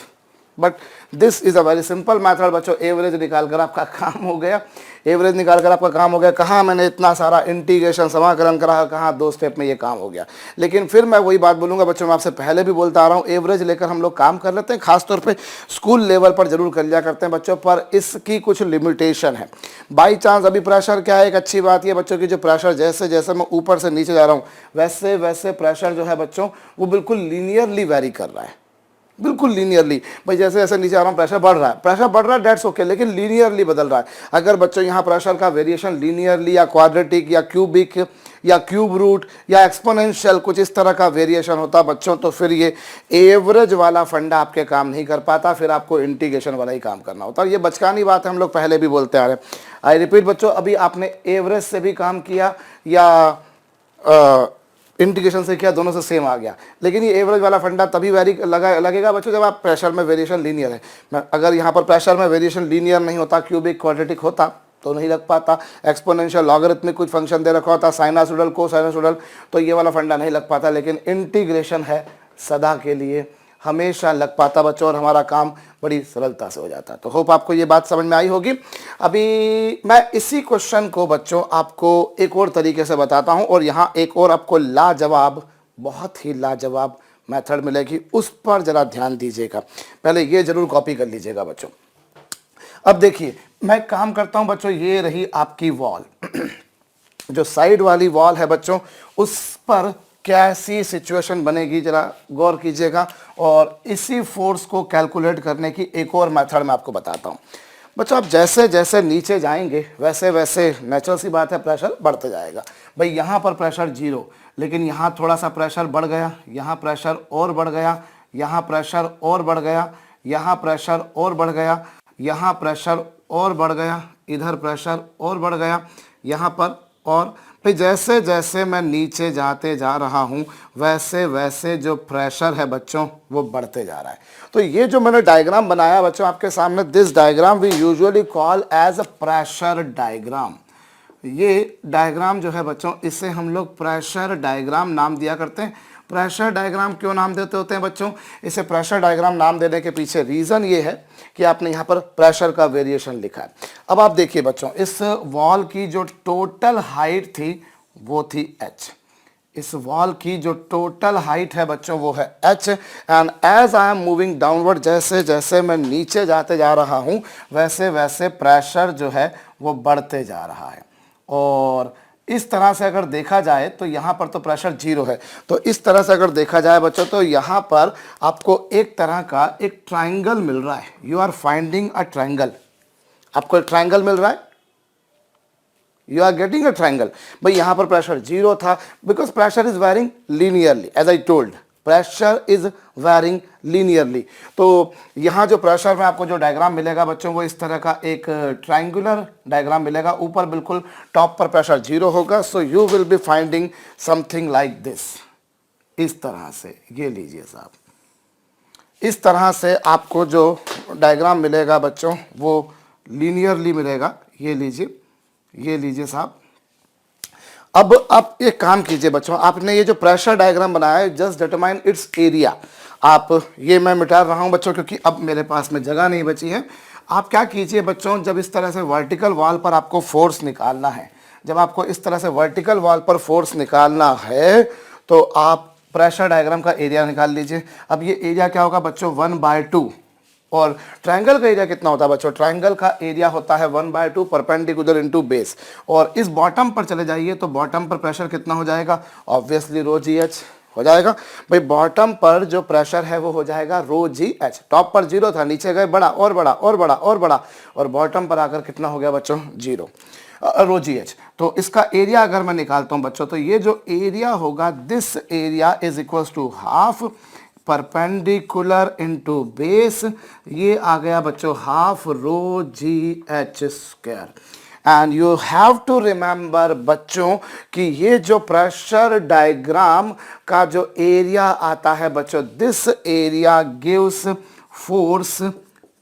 Speaker 1: but this is a very simple method बच्चों। एवरेज निकाल कर आपका काम हो गया, एवरेज निकाल कर आपका काम हो गया। कहाँ मैंने इतना सारा इंटीग्रेशन समाकलन करा, कहाँ 2 स्टेप में ये काम हो गया। लेकिन फिर मैं वही बात बोलूँगा बच्चों, मैं आपसे पहले भी बोलता आ रहा हूँ, एवरेज लेकर हम लोग काम कर लेते हैं, खासतौर पे स्कूल लेवल पर जरूर कर लिया करते हैं बच्चों, पर इसकी कुछ लिमिटेशन है। बाई चांस अभी प्रेशर क्या है, एक अच्छी बात ये बच्चों की, जो प्रेशर जैसे जैसे मैं ऊपर से नीचे जा रहा हूँ वैसे वैसे प्रेशर जो है बच्चों वो बिल्कुल लीनियरली वेरी कर रहा है, बिल्कुल लीनियरली। भाई जैसे जैसे नीचे आ रहा हूँ प्रेशर बढ़ रहा है, डेट्स ओके, लेकिन लीनियरली बदल रहा है। अगर बच्चों यहाँ प्रेशर का वेरिएशन लीनियरली या क्वाड्रेटिक या क्यूबिक या क्यूब रूट या एक्सपोनेंशियल कुछ इस तरह का वेरिएशन होता बच्चों, तो फिर ये एवरेज वाला फंडा आपके काम नहीं कर पाता, फिर आपको इंटीग्रेशन वाला ही काम करना होता है। ये बचकानी बात है, हम लोग पहले भी बोलते आ रहे हैं। आई रिपीट बच्चों, अभी आपने एवरेज से भी काम किया या इंटीग्रेशन से किया, दोनों से सेम आ गया, लेकिन ये एवरेज वाला फंडा तभी लगेगा बच्चों जब आप प्रेशर में वेरिएशन लीनियर है। अगर यहाँ पर प्रेशर में वेरिएशन लीनियर नहीं होता, क्यूबिक क्वाड्रेटिक होता तो नहीं लग पाता, एक्सपोनेंशियल लॉगरिथमिक कुछ फंक्शन दे रखा होता, साइनसोइडल कोसाइनसोइडल, तो ये वाला फंडा नहीं लग पाता। लेकिन इंटीग्रेशन है सदा के लिए, हमेशा लग पाता बच्चों, और हमारा काम बड़ी सरलता से हो जाता। तो होप आपको ये बात समझ में आई होगी। अभी मैं इसी क्वेश्चन को बच्चों आपको एक और तरीके से बताता हूँ, और यहाँ एक और आपको लाजवाब, बहुत ही लाजवाब मेथड मिलेगी, उस पर ज़रा ध्यान दीजिएगा। पहले ये ज़रूर कॉपी कर लीजिएगा बच्चों। अब देखिए मैं काम करता हूँ बच्चों, ये रही आपकी वॉल जो साइड वाली वॉल है बच्चों, उस पर कैसी सिचुएशन बनेगी जरा गौर कीजिएगा। और इसी फोर्स को कैलकुलेट करने की एक और मेथड मैं आपको बताता हूँ बच्चों। आप जैसे जैसे नीचे जाएंगे वैसे वैसे नेचुरल सी बात है प्रेशर बढ़ते जाएगा। भाई यहाँ पर प्रेशर 0, लेकिन यहाँ थोड़ा सा प्रेशर बढ़ गया, यहाँ प्रेशर और बढ़ गया, यहाँ प्रेशर और बढ़ गया, यहाँ प्रेशर और बढ़ गया, यहाँ प्रेशर और बढ़ गया, इधर प्रेशर और बढ़ गया, यहाँ पर। और फिर जैसे जैसे मैं नीचे जाते जा रहा हूँ वैसे वैसे जो प्रेशर है बच्चों वो बढ़ते जा रहा है। तो ये जो मैंने डायग्राम बनाया बच्चों आपके सामने, this diagram we usually call as a pressure diagram. ये डायग्राम जो है बच्चों, इसे हम लोग प्रेशर डायग्राम नाम दिया करते हैं। प्रेशर डायग्राम क्यों नाम देते होते हैं बच्चों, इसे प्रेशर डायग्राम नाम देने के पीछे रीज़न ये है कि आपने यहाँ पर प्रेशर का वेरिएशन लिखा है। अब आप देखिए बच्चों, इस वॉल की जो टोटल हाइट थी वो थी h। इस वॉल की जो टोटल हाइट है बच्चों वो है h, and as I am moving downward, जैसे जैसे मैं नीचे जाते जा रहा हूँ वैसे वैसे प्रेशर जो है वो बढ़ते जा रहा है। और इस तरह से अगर देखा जाए तो यहाँ पर तो प्रेशर जीरो है, तो इस तरह से अगर देखा जाए बच्चों तो यहाँ पर आपको एक तरह का एक ट्राइंगल मिल रहा है। You are finding a triangle, आपको एक ट्राइंगल मिल रहा है, you are getting a triangle. भाई यहाँ पर प्रेशर जीरो था, because pressure is varying linearly, as I told pressure is varying linearly. तो यहाँ जो प्रेशर में आपको जो डायग्राम मिलेगा बच्चों वो इस तरह का एक ट्राइंगुलर डायग्राम मिलेगा। ऊपर बिल्कुल टॉप पर प्रेशर जीरो होगा, सो you will be finding something like this, इस तरह से। ये लीजिए साहब, इस तरह से आपको जो डायग्राम मिलेगा बच्चों वो लीनियरली मिलेगा। ये लीजिए, ये लीजिए साहब। अब आप एक काम कीजिए बच्चों, आपने ये जो प्रेशर डायग्राम बनाया है, जस्ट डिटरमाइन इट्स एरिया। आप ये मैं मिटा रहा हूं बच्चों क्योंकि अब मेरे पास में जगह नहीं बची है। आप क्या कीजिए बच्चों, जब इस तरह से वर्टिकल वॉल पर आपको फोर्स निकालना है, जब आपको इस तरह से वर्टिकल वॉल पर फोर्स निकालना है तो आप प्रेशर डायग्राम का एरिया निकाल लीजिए। अब ये एरिया क्या होगा बच्चों, 1/2। और ट्रायंगल का एरिया कितना होता है बच्चों, ट्रायंगल का एरिया होता है 1/2 परपेंडिकुलर इनटू बेस। और इस बॉटम पर चले जाइए तो बॉटम पर प्रेशर कितना हो जाएगा, ऑब्वियसली रो जी एच हो जाएगा। भाई बॉटम पर जो प्रेशर है वो हो जाएगा रो जी एच। टॉप पर जीरो था, नीचे गए बड़ा और बड़ा और बड़ा और बड़ा, और बॉटम पर आकर कितना हो गया बच्चों, जीरो, रो जी एच। तो इसका एरिया अगर मैं निकालता हूं बच्चों तो ये जो एरिया होगा, this area is equal to half perpendicular into base, ये आ गया बच्चों half rho ji H square. And you have to remember बच्चों कि ये जो प्रेशर डायग्राम का जो एरिया आता है बच्चों, this area gives force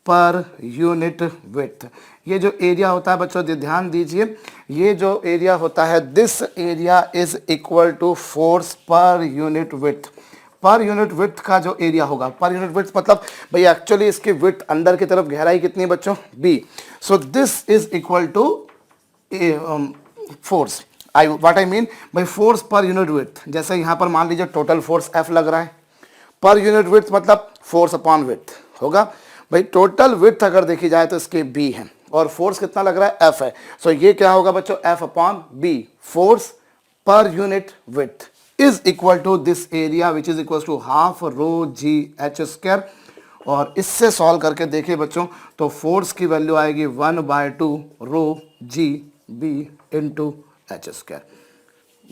Speaker 1: per unit width. ये जो एरिया होता है बच्चों, ध्यान दीजिए, ये जो एरिया होता है, this area is equal to force per unit width. Per unit width का जो एरिया होगा, पर यूनिट विड्थ मतलब भाई एक्चुअली इसकी विड्थ अंदर की तरफ गहराई कितनी है बच्चों, B. So this is equal to force, what I mean भाई फोर्स पर यूनिट विड्थ। जैसे यहां पर मान लीजिए टोटल फोर्स F लग रहा है, पर यूनिट विड्थ मतलब फोर्स अपॉन विड्थ होगा। भाई टोटल विड्थ अगर देखी जाए तो इसके बी है और फोर्स कितना लग रहा है, F है। सो ये क्या होगा बच्चों, F upon B, force per unit width is equal to this area which is equals to half rho ji H square. और इससे सॉल्व करके देखिए बच्चों तो फोर्स की वैल्यू आएगी 1/2 rho G B into H square.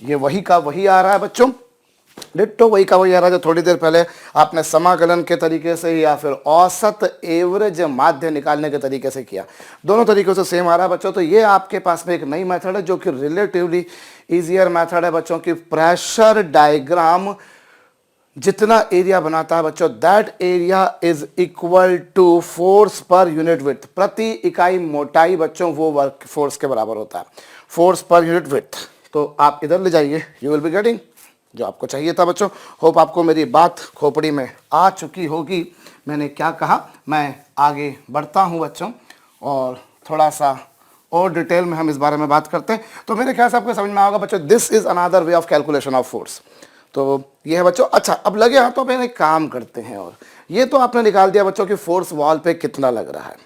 Speaker 1: ये वही का वही आ रहा है बच्चों, डिट्टो वही का वही आ रहा है जो थोड़ी देर पहले आपने समाकलन के तरीके से या फिर औसत एवरेज माध्य निकालने के तरीके से किया। दोनों तरीकों से सेम आ रहा है बच्चों। तो ये आपके पास में एक नई मेथड है जो कि रिलेटिवली इजियर मेथड है बच्चों की। प्रेशर डायग्राम जितना एरिया बनाता है बच्चों, that area is equal to force per unit width. प्रति इकाई मोटाई बच्चों वो वर्क फोर्स के बराबर होता है, फोर्स पर यूनिट विड्थ। तो आप इधर ले जाइए, यू विल बी गेटिंग जो आपको चाहिए था बच्चों। होप आपको मेरी बात खोपड़ी में आ चुकी होगी। मैंने क्या कहा, मैं आगे बढ़ता हूं बच्चों और थोड़ा सा और डिटेल में हम इस बारे में बात करते हैं। तो मेरे ख्याल से आपको समझ में आएगा बच्चों, this is another way of calculation of force. तो ये है बच्चों। अच्छा, अब लगे हाथों पे एक काम करते हैं। और ये तो आपने निकाल दिया बच्चों कि फोर्स वॉल पे कितना लग रहा है,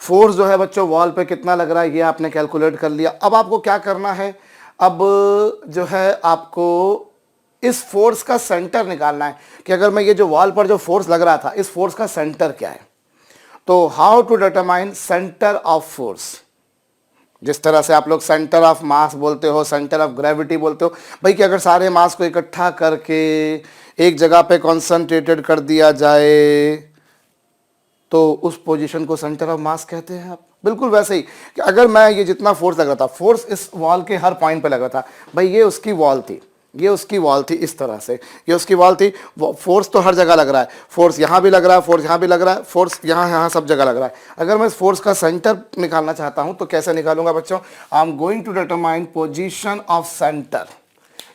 Speaker 1: फोर्स जो है बच्चों वॉल पे कितना लग रहा है ये आपने कैलकुलेट कर लिया। अब आपको क्या करना है, अब जो है आपको इस फोर्स का सेंटर निकालना है कि अगर मैं ये जो वॉल पर जो फोर्स लग रहा था, इस फोर्स का सेंटर क्या है। तो how to determine centre of force, जिस तरह से आप लोग सेंटर ऑफ मास बोलते हो, सेंटर ऑफ ग्रेविटी बोलते हो, भाई कि अगर सारे मास को इकट्ठा करके एक जगह पे कॉन्सेंट्रेटेड कर दिया जाए तो उस पोजीशन को सेंटर ऑफ मास कहते हैं। आप बिल्कुल वैसे ही कि अगर मैं ये जितना फोर्स लग रहा था, फोर्स इस वॉल के हर पॉइंट पे लग रहा था, भाई ये उसकी वॉल थी, ये उसकी वॉल थी, इस तरह से ये उसकी वॉल थी। फोर्स तो हर जगह लग रहा है, फोर्स यहाँ भी लग रहा है, फोर्स यहाँ भी लग रहा है, फोर्स यहाँ सब जगह लग रहा है। अगर मैं इस फोर्स का सेंटर निकालना चाहता हूँ तो कैसे निकालूंगा बच्चों, I am going to determine position of centre,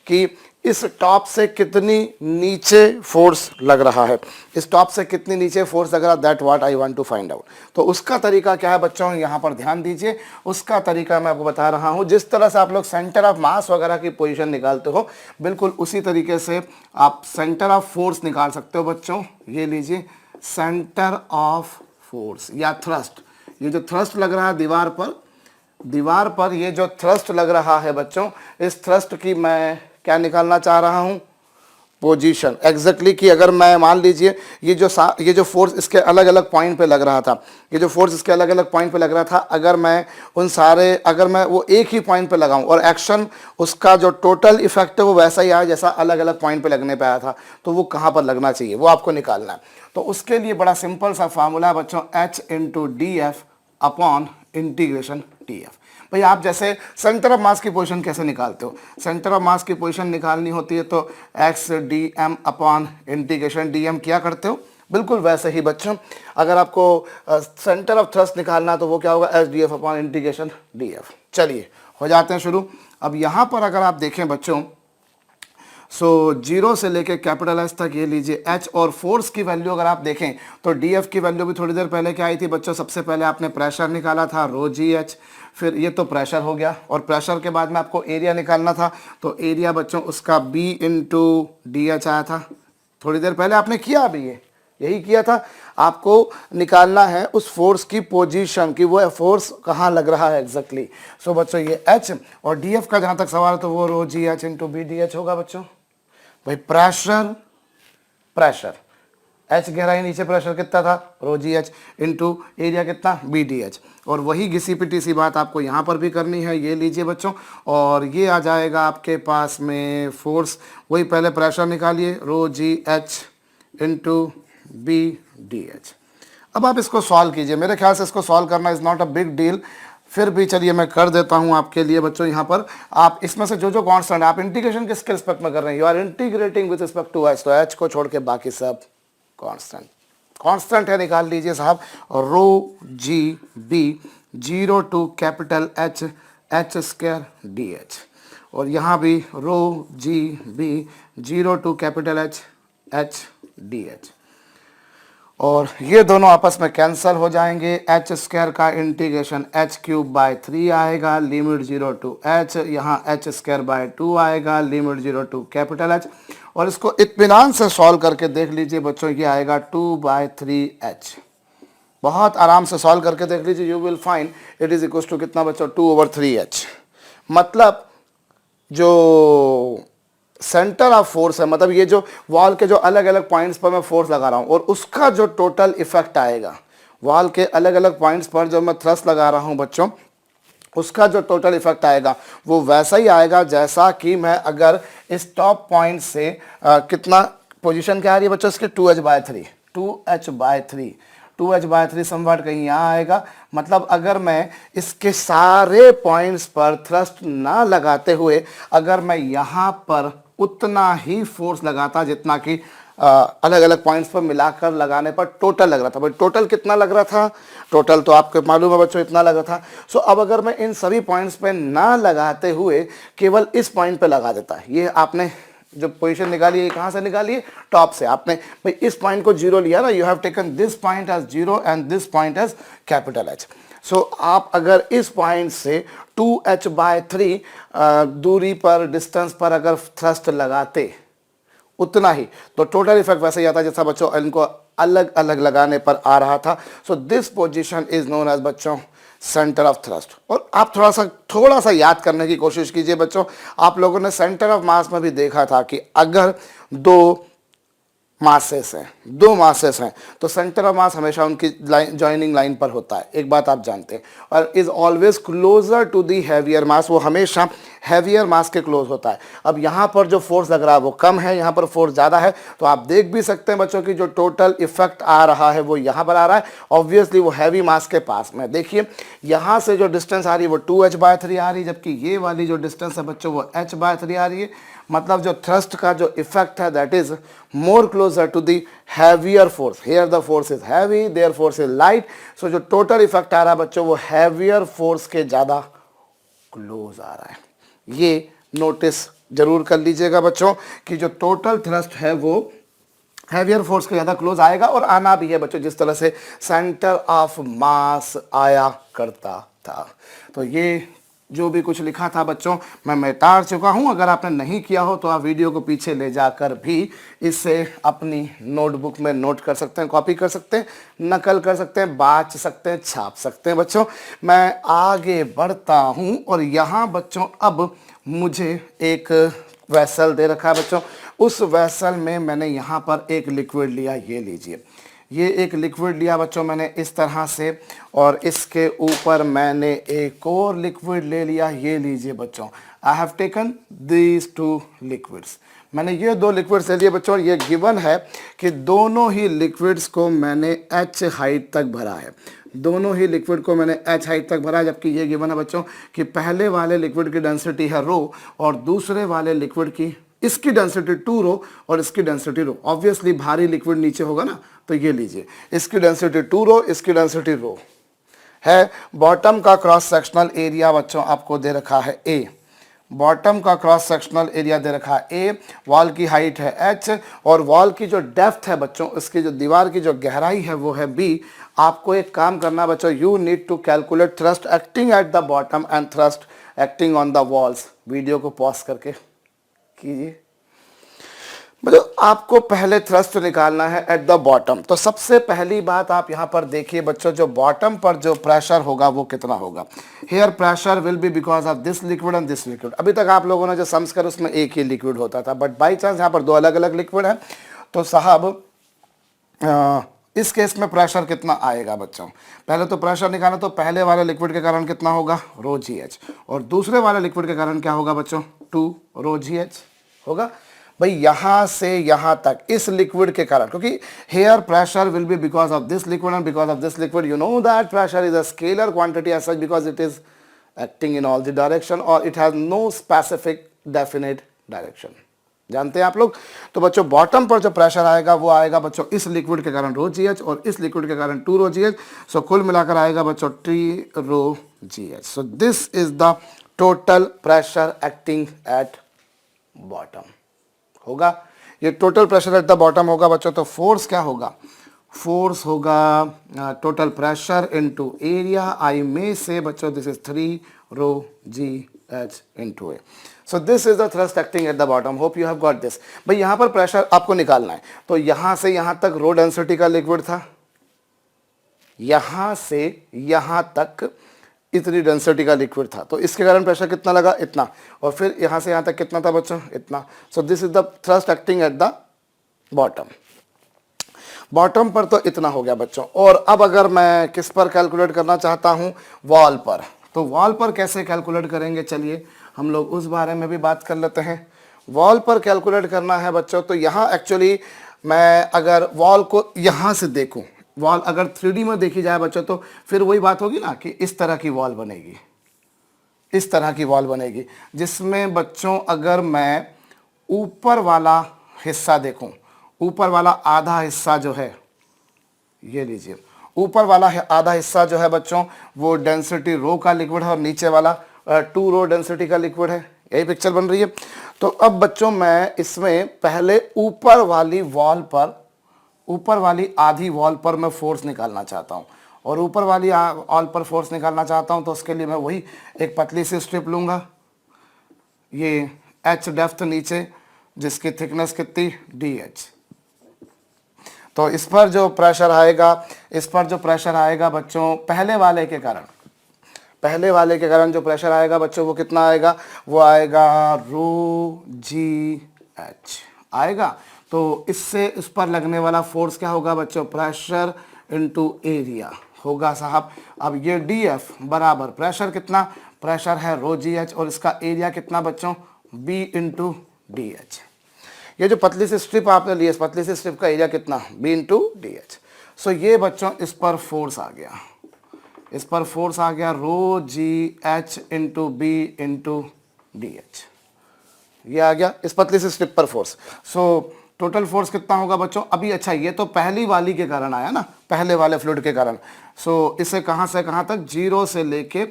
Speaker 1: कि इस टॉप से कितनी नीचे फोर्स लग रहा है, इस टॉप से कितनी नीचे फोर्स लग रहा है, that what I want to find out. तो उसका तरीका क्या है बच्चों, यहाँ पर ध्यान दीजिए। उसका तरीका मैं आपको बता रहा हूँ। जिस तरह से आप लोग सेंटर ऑफ मास वगैरह की पोजीशन निकालते हो, बिल्कुल उसी तरीके से आप सेंटर ऑफ फोर्स निकाल सकते हो बच्चों। ये लीजिए, सेंटर ऑफ फोर्स या थ्रस्ट, ये जो थ्रस्ट लग रहा है दीवार पर, दीवार पर ये जो थ्रस्ट लग रहा है बच्चों, इस थ्रस्ट की मैं क्या निकालना चाह रहा हूँ, पोजीशन एग्जैक्टली कि अगर मैं मान लीजिए ये जो फोर्स इसके अलग अलग पॉइंट पे लग रहा था, ये जो फोर्स इसके अलग अलग पॉइंट पे लग रहा था, अगर मैं वो एक ही पॉइंट पे लगाऊं और एक्शन उसका जो टोटल इफेक्ट है वो वैसा ही आया जैसा अलग अलग पॉइंट पे लगने पे आया था, तो वो कहाँ पर लगना चाहिए वो आपको निकालना है। तो उसके लिए बड़ा सिंपल सा फार्मूला है बच्चों, H into D F upon integration T F. भाई आप जैसे सेंटर ऑफ मास की पोजीशन कैसे निकालते हो, सेंटर ऑफ मास की पोजीशन निकालनी होती है तो X D M upon integration D M क्या करते हो, बिल्कुल वैसे ही बच्चों अगर आपको सेंटर ऑफ थ्रस्ट निकालना तो वो क्या होगा, H D F upon integration d F. चलिए हो जाते हैं शुरू। अब यहाँ पर अगर आप देखें बच्चों, सो जीरो से लेके कैपिटल एच तक ये लीजिए एच, और फोर्स की वैल्यू अगर आप देखें तो डी एफ की वैल्यू भी थोड़ी देर पहले क्या आई थी बच्चों, सबसे पहले आपने प्रेशर निकाला था रो जी एच, फिर ये तो प्रेशर हो गया, और प्रेशर के बाद में आपको एरिया निकालना था, तो एरिया बच्चों उसका बी इंटू डी एच आया था, थोड़ी देर पहले आपने किया, अभी यही किया था। आपको निकालना है उस फोर्स की पोजीशन कि वो फोर्स कहाँ लग रहा है एग्जैक्टली। सो बच्चों ये एच और डी एफ का जहाँ तक सवाल है तो वो रो जी H into B D H होगा बच्चों। भाई प्रेशर एच गहराई नीचे, प्रेशर कितना था रो जी एच इंटू एरिया कितना बी डी एच, और वही घिसी पिटी सी बात आपको यहाँ पर भी करनी है। ये लीजिए बच्चों, और ये आ जाएगा आपके पास में फोर्स, वही पहले प्रेशर निकालिए रो जी H into B D H. अब आप इसको सॉल्व कीजिए, मेरे ख्याल से इसको सॉल्व करना is not a big deal, फिर भी चलिए मैं कर देता हूं आपके लिए बच्चों। यहाँ पर आप इसमें से जो जो कांस्टेंट, आप इंटीग्रेशन किसके रिस्पेक्ट में कर रहे हैं, you are integrating with respect to H, तो एच को छोड़ के बाकी सब कांस्टेंट है, निकाल लीजिए साहब। Rho ji B zero to capital H H square D H, और यहाँ भी rho ji B zero to capital H H D H, और ये दोनों आपस में कैंसिल हो जाएंगे। एच स्क्वायर का इंटीग्रेशन एच क्यूब बाय 3 आएगा, लिमिट 0 टू एच, यहाँ एच स्क्वायर बाय 2 आएगा, लिमिट 0 टू कैपिटल एच, और इसको इत्मीनान से सॉल्व करके देख लीजिए बच्चों, ये आएगा 2/3 एच। बहुत आराम से सॉल्व करके देख लीजिए, you will find it is equal to कितना बच्चों, 2/3 एच। मतलब जो सेंटर ऑफ फोर्स है, मतलब ये जो वॉल के जो अलग अलग पॉइंट्स पर मैं फोर्स लगा रहा हूँ और उसका जो टोटल इफेक्ट आएगा, वॉल के अलग अलग पॉइंट्स पर जो मैं थ्रस्ट लगा रहा हूँ बच्चों, उसका जो टोटल इफेक्ट आएगा वो वैसा ही आएगा जैसा कि मैं अगर इस टॉप पॉइंट से कितना पोजीशन क्या आ रही है बच्चों इसके, 2h/3 समवट कहीं यहाँ आएगा। मतलब अगर मैं इसके सारे पॉइंट्स पर थ्रस्ट ना लगाते हुए अगर मैं यहाँ पर उतना ही फोर्स लगाता जितना कि अलग अलग पॉइंट्स पर मिलाकर लगाने पर टोटल लग रहा था। भाई टोटल कितना लग रहा था, टोटल तो आपको मालूम है बच्चों इतना लग रहा था। सो अब अगर मैं इन सभी पॉइंट्स पे ना लगाते हुए केवल इस पॉइंट पे लगा देता, ये आपने जो पोजीशन निकाली है कहाँ से निकाली है, टॉप से। आपने भाई इस पॉइंट को जीरो लिया ना, you have taken this point as zero and this point as capital H. So आप अगर इस पॉइंट से 2h/3 दूरी पर, डिस्टेंस पर अगर थ्रस्ट लगाते उतना ही, तो टोटल इफेक्ट वैसे ही आता जैसा बच्चों इनको अलग अलग लगाने पर आ रहा था। So this position is known as बच्चों सेंटर ऑफ थ्रस्ट। और आप थोड़ा सा याद करने की कोशिश कीजिए बच्चों, आप लोगों ने सेंटर ऑफ मास में भी देखा था कि अगर दो मासेस हैं तो सेंटर ऑफ मास हमेशा उनकी जॉइनिंग लाइन पर होता है, एक बात आप जानते हैं, और is always closer to the heavier mass, वो हमेशा हैवियर मास के क्लोज होता है। अब यहाँ पर जो फोर्स लग रहा है वो कम है, यहाँ पर फोर्स ज़्यादा है, तो आप देख भी सकते हैं बच्चों की जो टोटल इफेक्ट आ रहा है वो यहाँ पर आ रहा है, ऑब्वियसली वो हैवी मास के पास में। देखिए यहाँ से जो डिस्टेंस आ रही है वो 2h/3 आ रही है, जबकि ये वाली जो डिस्टेंस है बच्चों वो h/3 आ रही है। मतलब जो थ्रस्ट का जो इफेक्ट है that is more closer to the heavier force, here the force is heavy, there force is light. So जो टोटल इफेक्ट आ रहा है बच्चों वो हैवियर फोर्स के ज़्यादा क्लोज आ रहा है। ये नोटिस जरूर कर लीजिएगा बच्चों कि जो टोटल थ्रस्ट है वो हैवियर फोर्स के ज़्यादा क्लोज आएगा, और आना भी है बच्चों जिस तरह से सेंटर ऑफ मास आया करता था। तो ये जो भी कुछ लिखा था बच्चों मैं मिटा चुका हूं। अगर आपने नहीं किया हो तो आप वीडियो को पीछे ले जाकर भी इसे अपनी नोटबुक में नोट कर सकते हैं, कॉपी कर सकते हैं, नकल कर सकते हैं, बाँच सकते हैं, छाप सकते हैं। बच्चों मैं आगे बढ़ता हूं और यहाँ बच्चों अब मुझे एक वेसल दे रखा है बच्चों। उस वेसल में मैंने यहाँ पर एक लिक्विड लिया, ये लीजिए, ये एक लिक्विड लिया बच्चों मैंने इस तरह से, और इसके ऊपर मैंने एक और लिक्विड ले लिया, ये लीजिए बच्चों। I have taken these 2 liquids, मैंने ये 2 लिक्विड्स ले लिए बच्चों। ये गिवन है कि दोनों ही लिक्विड्स को मैंने h हाइट तक भरा है, दोनों ही लिक्विड को मैंने h हाइट तक भरा है, जबकि ये गिवन है बच्चों कि पहले वाले लिक्विड की डेंसिटी है रो और दूसरे वाले लिक्विड की, इसकी डेंसिटी 2 रो और इसकी डेंसिटी रो। ऑब्वियसली भारी लिक्विड नीचे होगा ना, तो ये लीजिए, इसकी डेंसिटी 2 रो, इसकी डेंसिटी रो है। बॉटम का क्रॉस सेक्शनल एरिया बच्चों आपको दे रखा है A, बॉटम का क्रॉस सेक्शनल एरिया दे रखा है A, वॉल की हाइट है h और वॉल की जो डेप्थ है बच्चों, इसकी जो दीवार की जो गहराई है वो है B। आपको एक काम करना बच्चों, you need to calculate thrust acting at the bottom and thrust acting on the walls. Video को पॉज करके कीजिए। मतलब आपको पहले थ्रस्ट निकालना है एट द बॉटम। तो सबसे पहली बात आप यहाँ पर देखिए बच्चों, जो बॉटम पर जो प्रेशर होगा वो कितना होगा। Here pressure will be because of this liquid and this liquid. अभी तक आप लोगों ने जो सम्स कर उसमें एक ही लिक्विड होता था, बट बाई चांस यहाँ पर 2 अलग अलग लिक्विड है, तो साहब इस केस में प्रेशर कितना आएगा बच्चों। पहले तो प्रेशर निकालना, तो पहले वाले लिक्विड के कारण कितना होगा, रो जी एच, और दूसरे वाले लिक्विड के कारण क्या होगा बच्चों, 2 रो जी एच होगा। भाई यहां से यहां तक इस लिक्विड के कारण, क्योंकि here pressure will be because of this liquid and because of this liquid, you know that pressure is a scalar quantity as such because it is acting in all the direction और it has no specific definite direction, जानते हैं आप लोग। तो बच्चों बॉटम पर जो प्रेशर आएगा वो आएगा बच्चों इस लिक्विड के कारण रो जी एच और इस लिक्विड के कारण 2 रो जी एच। सो कुल मिलाकर आएगा बच्चों 3 rho ji H. So this is the total pressure acting at bottom होगा। ये total pressure at the bottom होगा बच्चों। तो फोर्स क्या होगा, फोर्स होगा total pressure into area. I may say बच्चों this is 3 rho ji H into A. So this is the thrust acting at the bottom. Hope you have got this. भाई यहाँ पर प्रेशर आपको निकालना है, तो यहाँ से यहाँ तक रो डेंसिटी का लिक्विड था, यहाँ से यहाँ तक इतनी डेंसिटी का लिक्विड था, तो इसके कारण प्रेशर कितना लगा, इतना, और फिर यहाँ से यहाँ तक कितना था बच्चों, इतना। सो this is the thrust acting at the bottom. Bottom पर तो इतना हो गया बच्चों। और अब अगर मैं किस पर कैलकुलेट करना चाहता हूँ, वॉल पर, तो वॉल पर कैसे कैलकुलेट करेंगे, चलिए हम लोग उस बारे में भी बात कर लेते हैं। वॉल पर कैलकुलेट करना है बच्चों, तो यहाँ एक्चुअली मैं अगर वॉल को यहाँ से देखूँ, वॉल अगर 3D में देखी जाए बच्चों, तो फिर वही बात होगी ना कि इस तरह की वॉल बनेगी, इस तरह की वॉल बनेगी, जिसमें बच्चों अगर मैं ऊपर वाला हिस्सा देखूं, ऊपर वाला आधा हिस्सा जो है, ये लीजिए, ऊपर वाला आधा हिस्सा जो है बच्चों वो डेंसिटी रो का लिक्विड है और नीचे वाला 2 रो डेंसिटी का लिक्विड है। यही पिक्चर बन रही है। तो अब बच्चों मैं इसमें पहले ऊपर वाली वॉल पर, ऊपर वाली आधी वॉल पर मैं फोर्स निकालना चाहता हूँ, और ऊपर वाली वॉल पर फोर्स निकालना चाहता हूँ, तो उसके लिए मैं वही एक पतली सी स्ट्रिप लूँगा, ये h डेप्थ नीचे, जिसकी थिकनेस कितनी DH। तो इस पर जो प्रेशर आएगा, इस पर जो प्रेशर आएगा बच्चों पहले वाले के कारण, पहले वाले के कारण जो प्रेशर आएगा बच्चों वो कितना आएगा, वो आएगा रो जी एच आएगा। तो इससे इस पर लगने वाला फोर्स क्या होगा बच्चों, प्रेशर इनटू एरिया होगा साहब। अब ये DF बराबर प्रेशर कितना, प्रेशर है रो जी एच, और इसका एरिया कितना बच्चों, B इंटू DH। ये जो पतली सी स्ट्रिप आपने ली है, इस पतली सी स्ट्रिप का एरिया कितना, B इंटू DH। सो ये बच्चों इस पर फोर्स आ गया, इस पर फोर्स आ गया रो जी H into B into DH, ये आ गया इस पतली सी स्ट्रिप पर फोर्स। सो टोटल फोर्स कितना होगा बच्चों अभी। अच्छा ये तो पहली वाली के कारण आया ना, पहले वाले फ्लूइड के कारण। सो इसे कहाँ से कहाँ तक, 0 से लेके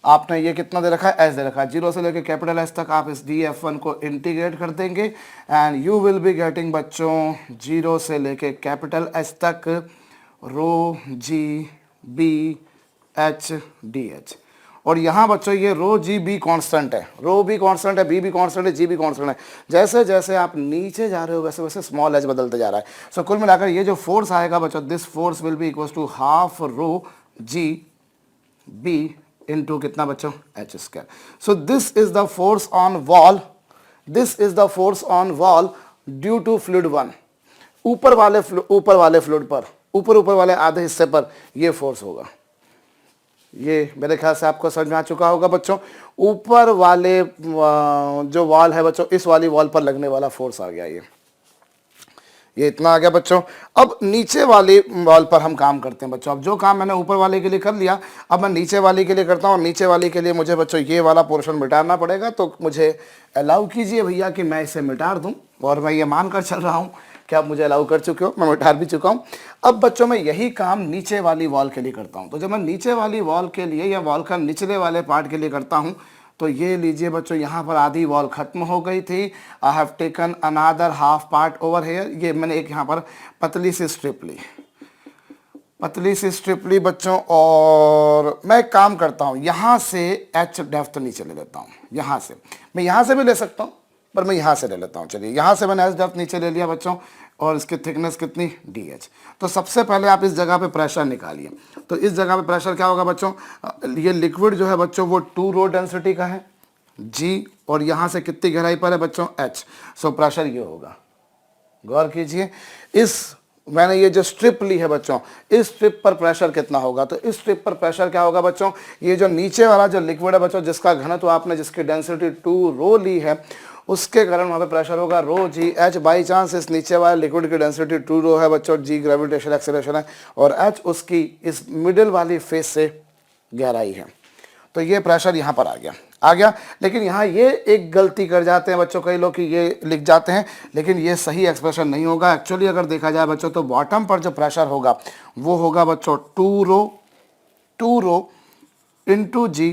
Speaker 1: आपने ये कितना दे रखा है, एस दे रखा है, 0 से लेके कैपिटल एस तक आप इस DF1 को इंटीग्रेट कर देंगे and you will be getting बच्चों 0 से लेके कैपिटल एस तक रो जी बी एच DH। और यहाँ बच्चों ये रो जी बी कांस्टेंट है, रो भी कांस्टेंट है, बी भी कांस्टेंट है, जी भी कांस्टेंट है। जैसे जैसे आप नीचे जा रहे हो वैसे वैसे स्मॉल एच बदलते जा रहा है। सो कुल मिलाकर ये जो फोर्स आएगा बच्चों, this force will be equal to half rho G B into कितना बच्चों, H square. So this is the force on wall, this is the force on wall due to fluid 1। ऊपर वाले फ्लूइड पर, ऊपर वाले आधे हिस्से पर ये फोर्स होगा। ये मेरे ख्याल से आपको समझ में आ चुका होगा बच्चों। ऊपर वाले जो वॉल है बच्चों, इस वाली वॉल पर लगने वाला फोर्स आ गया ये इतना आ गया बच्चों। अब नीचे वाली वॉल पर हम काम करते हैं बच्चों। अब जो काम मैंने ऊपर वाले के लिए कर लिया, अब मैं नीचे वाली के लिए करता हूँ। और नीचे वाली के लिए मुझे बच्चों ये वाला पोर्शन मिटाना पड़ेगा। तो मुझे अलाउ कीजिए भैया कि मैं इसे मिटा दूँ, और मैं ये मान कर चल रहा हूँ कि आप मुझे अलाउ कर चुके हो, मैं मिटा भी चुका हूँ। अब बच्चों मैं यही काम नीचे वाली वॉल के लिए करता हूँ। तो जब मैं नीचे वाली वॉल के लिए या वॉल का निचले वाले पार्ट के लिए करता हूँ, तो ये लीजिए बच्चों, यहाँ पर आधी वॉल खत्म हो गई थी। I have taken another half part over here. ये मैंने एक यहाँ पर पतली सी स्ट्रिप ली, पतली सी स्ट्रिप ली बच्चों। और मैं एक काम करता हूँ, यहाँ से एच डेप्थ नीचे ले लेता हूँ। यहाँ से मैं यहाँ से भी ले सकता हूँ, पर मैं यहाँ से ले लेता हूँ। चलिए, यहाँ से मैंने एच डेप्थ नीचे ले लिया बच्चों। और इसकी थिकनेस कितनी, डी एच। तो सबसे पहले आप इस जगह पे प्रेशर निकालिए। तो इस जगह पे प्रेशर क्या होगा बच्चों, ये लिक्विड जो है बच्चों वो 2 रो डेंसिटी का है जी, और यहाँ से कितनी गहराई पर है बच्चों, एच। सो प्रेशर ये होगा। गौर कीजिए, इस मैंने ये जो स्ट्रिप ली है बच्चों, इस स्ट्रिप पर प्रेशर कितना होगा। तो इस स्ट्रिप पर प्रेशर क्या होगा बच्चों, ये जो नीचे वाला जो लिक्विड है बच्चों, जिसका घनत्व आपने, जिसकी डेंसिटी 2 रो ली है, उसके कारण वहाँ पे प्रेशर होगा rho ji H. By chance इस नीचे वाले लिक्विड की डेंसिटी 2 रो है बच्चों, जी ग्रेविटेशनल एक्सेलरेशन है, और एच उसकी इस मिडिल वाली फेस से गहराई है। तो ये प्रेशर यहाँ पर आ गया। लेकिन यहाँ ये एक गलती कर जाते हैं बच्चों कई लोग, कि ये लिख जाते हैं, लेकिन ये सही एक्सप्रेशन नहीं होगा। एक्चुअली अगर देखा जाए बच्चों, तो बॉटम पर जो प्रेशर होगा वो होगा बच्चों 2 rho into g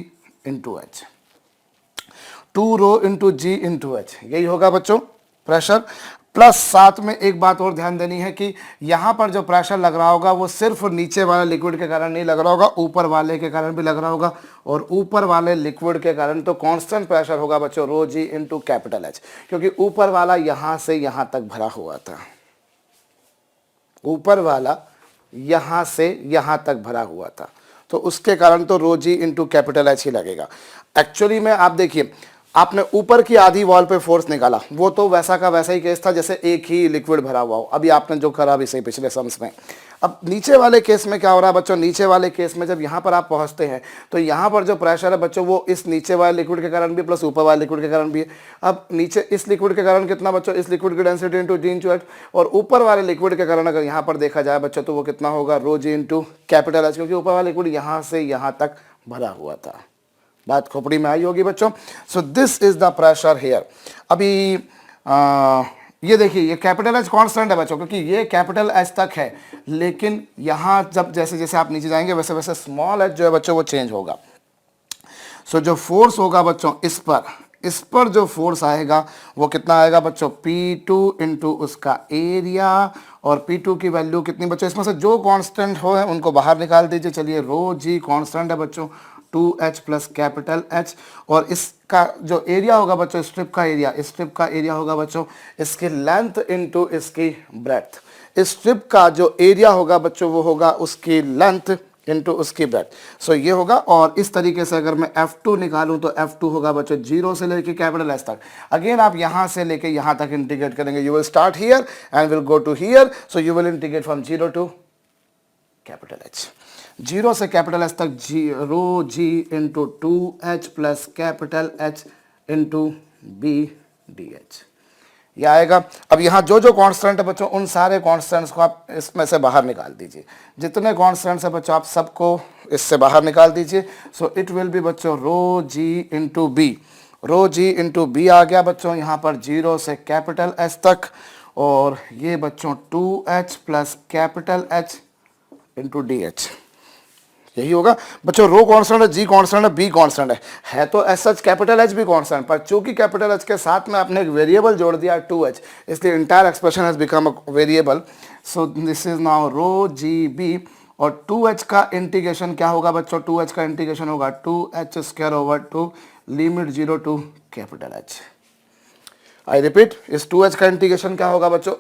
Speaker 1: into H, 2 rho into g into h, यही होगा बच्चों प्रेशर। प्लस साथ में एक बात और ध्यान देनी है कि यहाँ पर जो प्रेशर लग रहा होगा वो सिर्फ नीचे वाले लिक्विड के कारण नहीं लग रहा होगा, ऊपर वाले के कारण भी लग रहा होगा। और ऊपर वाले लिक्विड के कारण तो कांस्टेंट प्रेशर होगा बच्चों, रो जी इंटू कैपिटल एच, क्योंकि ऊपर वाला यहाँ से यहाँ तक भरा हुआ था, ऊपर वाला यहाँ से यहाँ तक भरा हुआ था, तो उसके कारण तो रो जी इंटू कैपिटल एच ही लगेगा। एक्चुअली में आप देखिए, आपने ऊपर की आधी वॉल पे फोर्स निकाला, वो तो वैसा का वैसा ही केस था जैसे एक ही लिक्विड भरा हुआ हो। अभी आपने जो करा अभी सही पिछले सम्स में। अब नीचे वाले केस में क्या हो रहा है बच्चों, नीचे वाले केस में जब यहाँ पर आप पहुँचते हैं, तो यहाँ पर जो प्रेशर है बच्चों वो इस नीचे वाले लिक्विड के कारण भी प्लस ऊपर वाले लिक्विड के कारण भी है। अब नीचे इस लिक्विड के कारण कितना बच्चों, इस लिक्विड की density into g into H, और ऊपर वाले लिक्विड के कारण अगर यहाँ पर देखा जाए बच्चों, तो वो कितना होगा, रो जी इंटू कैपिटल एच, क्योंकि ऊपर वाला लिक्विड यहाँ से यहाँ तक भरा हुआ था। बात खोपड़ी में आई होगी बच्चों। So this is the pressure here. अभी ये देखिए, ये कैपिटल एच कांस्टेंट है बच्चों, क्योंकि ये कैपिटल एच तक है, लेकिन यहाँ जब जैसे जैसे आप नीचे जाएंगे वैसे वैसे स्मॉल एच जो है बच्चों वो चेंज होगा। सो जो फोर्स होगा बच्चों इस पर जो फोर्स आएगा वो कितना आएगा बच्चों, P2 इंटू उसका एरिया। और P2 की वैल्यू कितनी बच्चों, इसमें से जो कांस्टेंट हो है उनको बाहर निकाल दीजिए। चलिए, रो जी कांस्टेंट है बच्चों, 2H प्लस कैपिटल H, और इसका जो एरिया होगा बच्चों, स्ट्रिप का एरिया होगा बच्चों इसकी लेंथ इंटू इसकी ब्रेड्थ। इस स्ट्रिप का जो एरिया होगा बच्चों वो होगा उसकी लेंथ इंटू उसकी ब्रेड्थ। सो ये होगा। और इस तरीके से अगर मैं F2 निकालूं तो F2 होगा बच्चों 0 से लेके कैपिटल एच तक। अगेन आप यहाँ से लेके यहाँ तक इंटीग्रेट करेंगे। You will start here and will go to here. So you will integrate from 0 to capital H. 0 से कैपिटल एच तक रो जी into 2H plus capital H into B D H, ये आएगा। अब यहाँ जो जो कांस्टेंट है बच्चों, उन सारे कांस्टेंट्स को आप इसमें से बाहर निकाल दीजिए। जितने कांस्टेंट्स है बच्चों आप सबको इससे बाहर निकाल दीजिए। सो इट विल बी बच्चों रो जी इंटू बी, रो जी इंटू बी आ गया बच्चों यहाँ पर 0 से कैपिटल एच तक। और ये बच्चों 2H plus capital H into D H, यही होगा बच्चों। रो कांस्टेंट है, जी कांस्टेंट है, बी कांस्टेंट है तो एज सच कैपिटल एच भी कांस्टेंट, पर चूंकि कैपिटल एच के साथ में आपने एक वेरिएबल जोड़ दिया 2H, इसलिए entire expression has become a variable. So this is now rho ji B, और 2h का इंटीग्रेशन क्या होगा बच्चों, 2h का इंटीग्रेशन होगा 2h² limit 0 to capital H। I repeat, इस 2h का इंटीग्रेशन क्या होगा बच्चों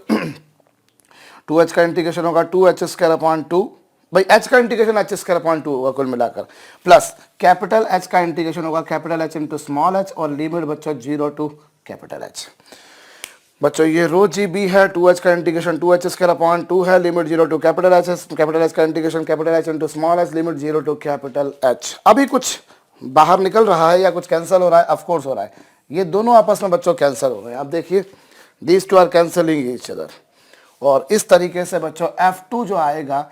Speaker 1: 2h का इंटीग्रेशन होगा 2h² भाई h का इंटीग्रेशन h² होगा कुल मिलाकर, प्लस कैपिटल H का इंटीग्रेशन होगा capital H into small h और लिमिट बच्चों 0 टू कैपिटल H। बच्चों ये रो जी बी है, 2h का इंटीग्रेशन 2h² है, लिमिट 0 टू कैपिटल H का integration capital H into small h, limit 0 to capital H। अभी कुछ बाहर निकल रहा है या कुछ कैंसिल हो रहा है, ऑफकोर्स हो रहा है, ये दोनों आपस में बच्चों कैंसिल हो रहे हैं। आप देखिए these two are cancelling each other, और इस तरीके से बच्चों F2 जो आएगा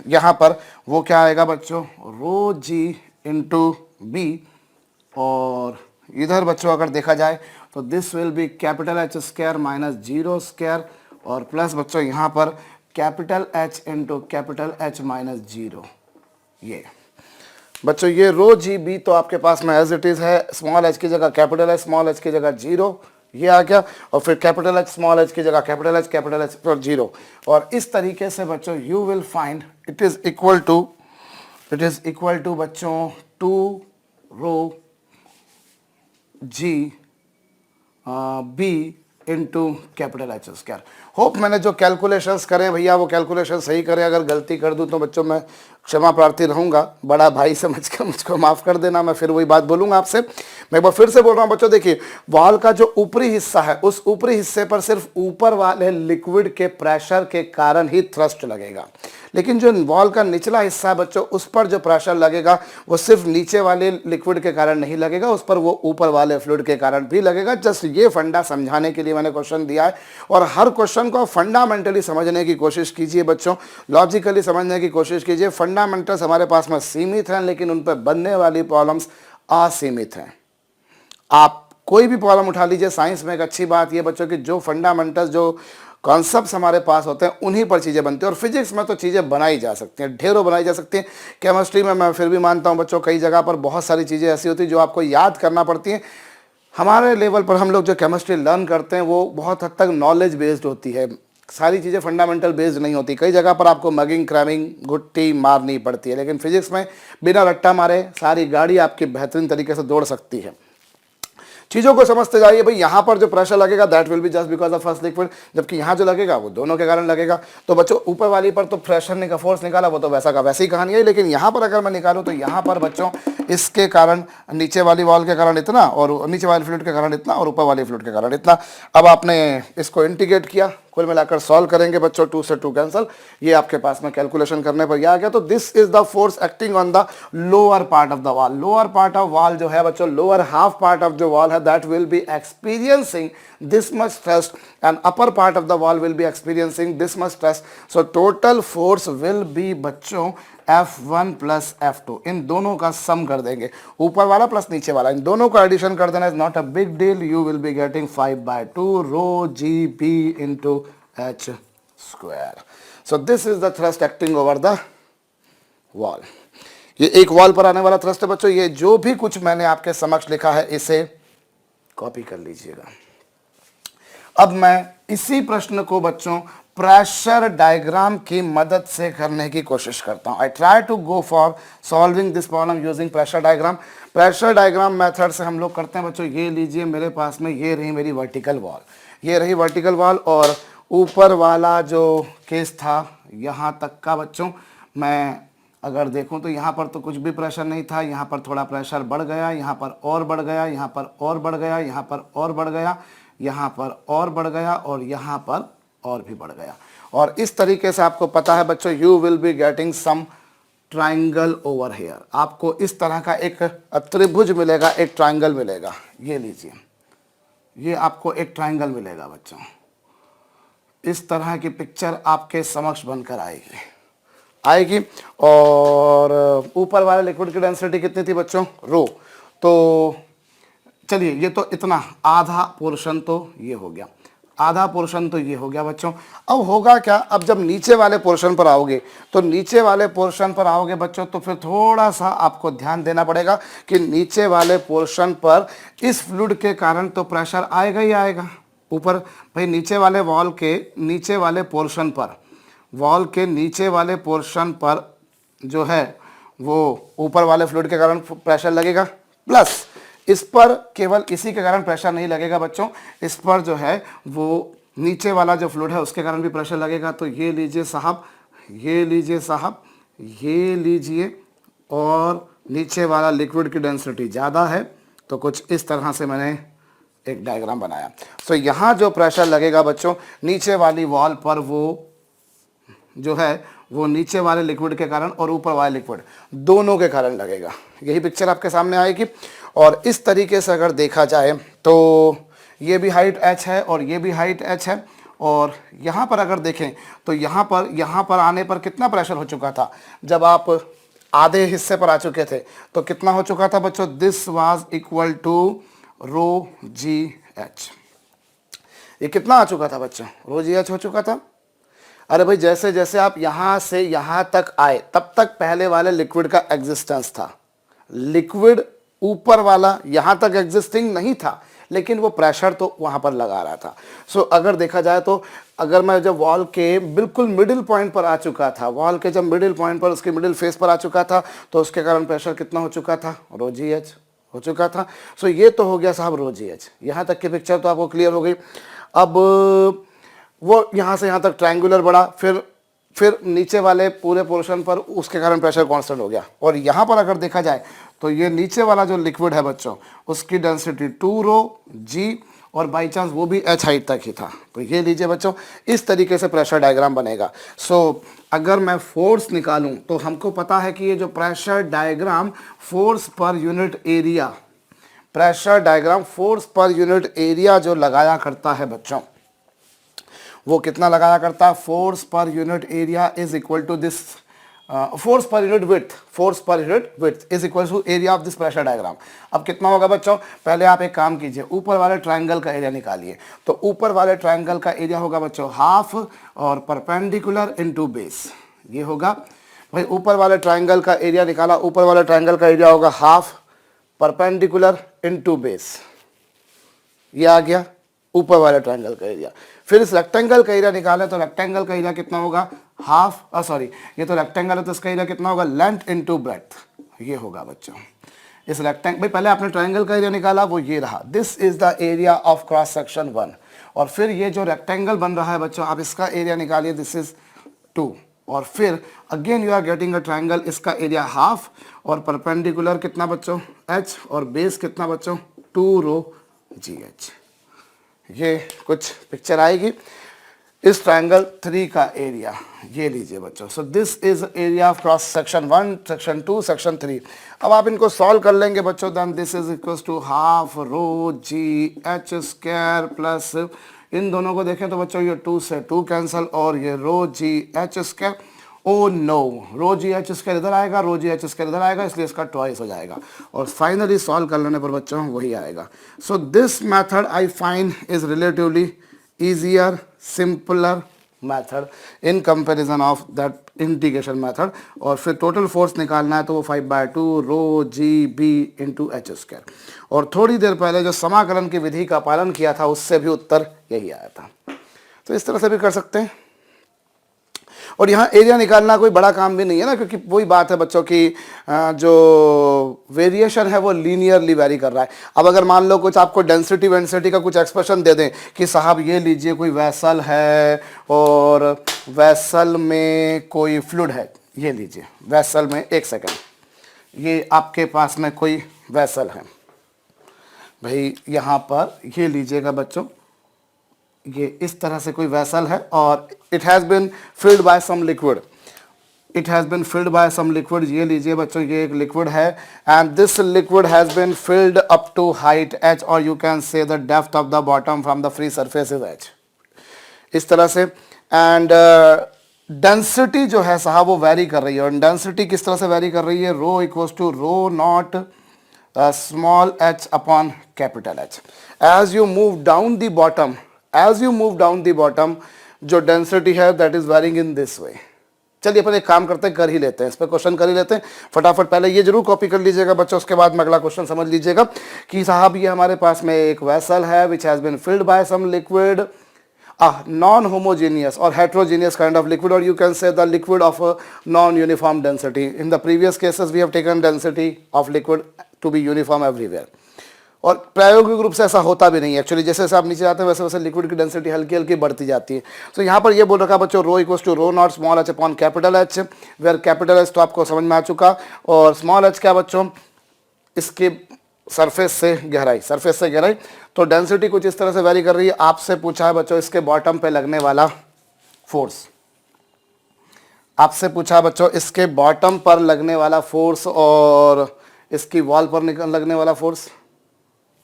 Speaker 1: यहाँ पर वो क्या आएगा बच्चों, रो जी इंटू बी, और इधर बच्चों अगर देखा जाए तो this will be capital H² minus 0² और प्लस बच्चों यहाँ पर capital H into capital H minus 0। ये बच्चों ये रो जी बी तो आपके पास में एज इट इज़ है, स्मॉल h की जगह कैपिटल H, स्मॉल h की जगह 0 ये आ गया, और फिर कैपिटल H स्मॉल h की जगह कैपिटल H पर 0, और इस तरीके से बच्चों you will find it is equal to बच्चों 2 rho G B into capital H²। Hope मैंने जो कैलकुलेशंस करें भैया वो कैलकुलेशन सही करें, अगर गलती कर दूं तो बच्चों मैं क्षमा प्रार्थी रहूंगा, बड़ा भाई समझ कर मुझको माफ़ कर देना, मैं फिर वही बात बोलूंगा आपसे। मैं एक बार फिर से बोल रहा हूं बच्चों, देखिए वॉल का जो ऊपरी हिस्सा है उस ऊपरी हिस्से पर सिर्फ ऊपर वाले लिक्विड के प्रेशर के कारण ही थ्रस्ट लगेगा, लेकिन जो वॉल का निचला हिस्सा है बच्चों उस पर जो प्रेशर लगेगा वो सिर्फ नीचे वाले लिक्विड के कारण नहीं लगेगा, उस पर वो ऊपर वाले फ्लूइड के कारण भी लगेगा। जस्ट ये फंडा समझाने के लिए मैंने क्वेश्चन दिया है, और हर क्वेश्चन को फंडामेंटली समझने की कोशिश कीजिए बच्चों, लॉजिकली समझने की कोशिश कीजिए। फंडामेंटल्स हमारे पास में सीमित हैं, लेकिन उन पर बनने वाली प्रॉब्लम्स असीमित हैं। आप कोई भी प्रॉब्लम उठा लीजिए साइंस में, एक अच्छी बात ये बच्चों की जो फंडामेंटल्स जो कॉन्सेप्ट्स हमारे पास होते हैं उन्हीं पर चीज़ें बनती हैं, और फिजिक्स में तो चीज़ें बनाई जा सकती हैं, ढेरों बनाई जा सकती हैं। केमिस्ट्री में मैं फिर भी मानता हूं बच्चों कई जगह पर बहुत सारी चीज़ें ऐसी होती हैं जो आपको याद करना पड़ती हैं। हमारे लेवल पर हम लोग जो केमिस्ट्री लर्न करते हैं वो बहुत हद तक नॉलेज बेस्ड होती है, सारी चीज़ें फंडामेंटल बेस्ड नहीं होती। कई जगह पर आपको मगिंग क्रैमिंग गुट्टी मारनी पड़ती है, लेकिन फिजिक्स में बिना रट्टा मारे सारी गाड़ी आपकी बेहतरीन तरीके से दौड़ सकती है। चीज़ों को समझते जाइए भाई, यहाँ पर जो प्रेशर लगेगा that will be just because of first liquid, जबकि यहाँ जो लगेगा वो दोनों के कारण लगेगा। तो बच्चों ऊपर वाली पर तो प्रेशर का फोर्स निकाला वो तो वैसा का वैसी कहानी है, लेकिन यहाँ पर अगर मैं निकालूँ तो यहाँ पर बच्चों इसके कारण नीचे वाली वॉल के कारण इतना, और नीचे वाले फ्लूइड के कारण इतना, और ऊपर वाली फ्लूइड के कारण इतना। अब आपने इसको इंटीग्रेट किया, कुल मिलाकर सॉल्व करेंगे बच्चों, 2 से 2 कैंसल, ये आपके पास में कैलकुलेशन करने पर यह आ गया। तो this is the force acting on the lower part of the wall. Lower part of wall जो है बच्चों, लोअर हाफ पार्ट ऑफ जो वॉल है that will B experiencing this much thrust, and upper part of the wall will be experiencing this much thrust. So total force will B बच्चों F1 प्लस F2, इन दोनों का सम कर देंगे, ऊपर वाला प्लस नीचे वाला, इन दोनों का एडिशन कर देना, is not a big deal. You will be getting 5/2 rho G B into H²। So this is the thrust acting over the wall. ये एक वॉल पर आने वाला थ्रस्ट है बच्चों। ये जो भी कुछ मैंने आपके समक्ष लिखा है इसे कॉपी कर लीजिएगा। अब मैं इसी प्रश्न को बच्चों प्रेशर डायग्राम की मदद से करने की कोशिश करता हूं। I try to go for solving this problem using pressure diagram. Pressure diagram method से हम लोग करते हैं बच्चों। ये लीजिए मेरे पास में, ये रही मेरी वर्टिकल वॉल, ये रही वर्टिकल वॉल, और ऊपर वाला जो केस था यहाँ तक का बच्चों, मैं अगर देखूं तो यहाँ पर तो कुछ भी प्रेशर नहीं था, यहाँ पर थोड़ा प्रेशर बढ़ गया, यहाँ पर और बढ़ गया, यहाँ पर और बढ़ गया, यहाँ पर और बढ़ गया, यहाँ पर और बढ़ गया, और यहाँ पर और भी बढ़ गया। और इस तरीके से आपको पता है बच्चों, you will be getting some triangle over here. आपको इस तरह का एक त्रिभुज मिलेगा, एक ट्राइंगल मिलेगा। ये लीजिए, ये आपको एक ट्राइंगल मिलेगा बच्चों। इस तरह की पिक्चर आपके समक्ष बनकर आएगी। और ऊपर वाले लिक्विड की डेंसिटी कितनी थी बच्चों, रो। तो चलिए, ये तो इतना आधा पोर्शन तो ये हो गया, आधा पोर्शन तो ये हो गया बच्चों। अब होगा क्या, अब जब नीचे वाले पोर्शन पर आओगे तो नीचे वाले पोर्शन पर आओगे बच्चों, तो फिर थोड़ा सा आपको ध्यान देना पड़ेगा कि नीचे वाले पोर्शन पर इस फ्लूइड के कारण तो प्रेशर आएगा ही आएगा ऊपर। भाई नीचे वाले वॉल के नीचे वाले पोर्शन पर वॉल के नीचे वाले पोर्शन पर जो है वो ऊपर वाले फ्लूइड के कारण प्रेशर लगेगा, प्लस इस पर केवल इसी के कारण प्रेशर नहीं लगेगा बच्चों, इस पर जो है वो नीचे वाला जो फ्लूइड है उसके कारण भी प्रेशर लगेगा। तो ये लीजिए साहब, ये लीजिए साहब, ये लीजिए, और नीचे वाला लिक्विड की डेंसिटी ज़्यादा है, तो कुछ इस तरह से मैंने एक डायग्राम बनाया। सो यहाँ जो प्रेशर लगेगा बच्चों नीचे वाली वॉल पर, वो जो है वो नीचे वाले लिक्विड के कारण और ऊपर वाले लिक्विड दोनों के कारण लगेगा। यही पिक्चर आपके सामने आएगी। और इस तरीके से अगर देखा जाए तो ये भी हाइट h है और ये भी हाइट h है, और यहाँ पर अगर देखें तो यहाँ पर आने पर कितना प्रेशर हो चुका था, जब आप आधे हिस्से पर आ चुके थे तो कितना हो चुका था बच्चों, this was equal to rho ji H. ये कितना आ चुका था बच्चों, रो जी एच हो चुका था। अरे भाई जैसे जैसे आप यहाँ से यहाँ तक आए तब तक पहले वाले लिक्विड का एग्जिस्टेंस था, लिक्विड ऊपर वाला यहाँ तक एग्जिस्टिंग नहीं था, लेकिन वो प्रेशर तो वहाँ पर लगा रहा था। सो अगर देखा जाए तो अगर मैं जब वॉल के बिल्कुल मिडिल पॉइंट पर आ चुका था, वॉल के जब मिडिल पॉइंट पर उसके मिडिल फेस पर आ चुका था, तो उसके कारण प्रेशर कितना हो चुका था, रो जी एच हो चुका था। सो ये तो हो गया साहब रो जी एच। यहाँ तक की पिक्चर तो आपको क्लियर हो गई। अब वो यहाँ से यहाँ तक ट्रायंगुलर बढ़ा, फिर नीचे वाले पूरे पोर्शन पर उसके कारण प्रेशर कांस्टेंट हो गया। और यहाँ पर अगर देखा जाए तो ये नीचे वाला जो लिक्विड है बच्चों उसकी डेंसिटी 2 रो जी, और बाई चांस वो भी h हाइट तक ही था। तो ये लीजिए बच्चों, इस तरीके से प्रेशर डायग्राम बनेगा। सो अगर मैं फोर्स निकालूं तो हमको पता है कि ये जो pressure diagram force per unit area, pressure diagram force per unit area जो लगाया करता है बच्चों, वो कितना लगाया करता है, force per unit area is equal to this force per unit width is equal to area of this pressure diagram. अब कितना होगा बच्चों, पहले आप एक काम कीजिए, ऊपर वाले ट्रायंगल का एरिया निकालिए। तो ऊपर वाले ट्रायंगल का एरिया होगा बच्चों हाफ और परपेंडिकुलर इनटू बेस, ये होगा भाई। ऊपर वाले ट्रायंगल का एरिया निकाला, ऊपर वाले ट्रायंगल का एरिया होगा हाफ परपेंडिकुलर इनटू बेस, ये आ गया ऊपर वाले ट्रायंगल का एरिया। फिर इस रेक्टेंगल का एरिया निकालें तो रेक्टेंगल का एरिया कितना होगा, हाफ सॉरी ये तो रेक्टेंगल है तो इसका एरिया कितना होगा, लेंथ इनटू ब्रेड्थ, ये होगा बच्चों। इस रेक्टेंगल भाई पहले आपने ट्रायंगल का एरिया निकाला, वो ये रहा, this is the area of cross section 1। और फिर ये जो रेक्टेंगल बन रहा है बच्चों, आप इसका एरिया निकालिए, दिस इज 2। और फिर again you are getting a triangle, इसका एरिया हाफ और परपेंडिकुलर कितना बच्चों, h, और बेस कितना बच्चों, 2 रो जी एच। ये कुछ पिक्चर आएगी। इस ट्रायंगल 3 का एरिया ये लीजिए बच्चों। So this is area of cross section 1, section 2, section 3। अब आप इनको सॉल्व कर लेंगे बच्चों, then this is equal to half rho ji H square plus, इन दोनों को देखें तो बच्चों ये 2 से 2 कैंसिल, और ये रो जी H square, oh no, rho जी एच स्क्वायर इधर आएगा, रो जी एच स्क्वायर इधर आएगा, इसलिए इसका ट्वाइस हो जाएगा। और फाइनली सॉल्व कर लेने पर बच्चों वही आएगा। So this method I find is relatively easier, simpler method in comparison of that integration method. और फिर टोटल फोर्स निकालना है तो वो 5/2 rho G B into H square. और थोड़ी देर पहले जो समाकलन की विधि का पालन किया था उससे भी उत्तर यही आया था। तो इस तरह से भी कर सकते हैं। और यहाँ एरिया निकालना कोई बड़ा काम भी नहीं है ना, क्योंकि वही बात है बच्चों की जो वेरिएशन है वो लीनियरली वेरी कर रहा है। अब अगर मान लो कुछ आपको डेंसिटी वेंसिटी का कुछ एक्सप्रेशन दे दें कि साहब ये लीजिए कोई वेसल है और वेसल में कोई फ्लूइड है, ये लीजिए वेसल में, एक सेकेंड, ये आपके पास में कोई वेसल है भाई, यहाँ पर ये लीजिएगा बच्चों, ये इस तरह से कोई वेसल है और it has been filled by some liquid, it has been filled by some liquid. ये लीजिए बच्चों, ये एक लिक्विड है and this liquid has been filled up to height h, और you can say the depth of the bottom from the free surface is h, इस तरह से। एंड डेंसिटी जो है साहब वो वेरी कर रही है, और डेंसिटी किस तरह से वेरी कर रही है, rho equals to rho not small h upon capital H। As you move down the bottom, as you move down the bottom, जो डेंसिटी है that is varying in this way. चलिए अपन एक काम करते हैं, कर ही लेते हैं, इस पर क्वेश्चन कर ही लेते हैं फटाफट। पहले ये जरूर कॉपी कर लीजिएगा बच्चों, उसके बाद में अगला क्वेश्चन समझ लीजिएगा कि साहब ये हमारे पास में एक वेसल है which has been filled by some liquid, a non-homogeneous or heterogeneous kind of liquid, or you can say the liquid of a non-uniform density. In the previous cases we have taken density of liquid to be uniform everywhere, और प्रायोगिक रूप से ऐसा होता भी नहीं है एक्चुअली। जैसे जैसे आप नीचे जाते हैं वैसे वैसे लिक्विड की डेंसिटी हल्की हल्की बढ़ती जाती है। तो यहाँ पर ये बोल रखा बच्चों rho equals to rho not small h upon capital h, where capital h तो आपको समझ में आ चुका, और स्मॉल एच क्या बच्चों, इसके सरफेस से गहराई, सरफेस से गहराई। तो डेंसिटी कुछ इस तरह से वेरी कर रही है। आपसे पूछा है बच्चों इसके बॉटम पे लगने वाला फोर्स, आपसे पूछा है बच्चों इसके बॉटम पर लगने वाला फोर्स और इसकी वॉल पर लगने वाला फोर्स।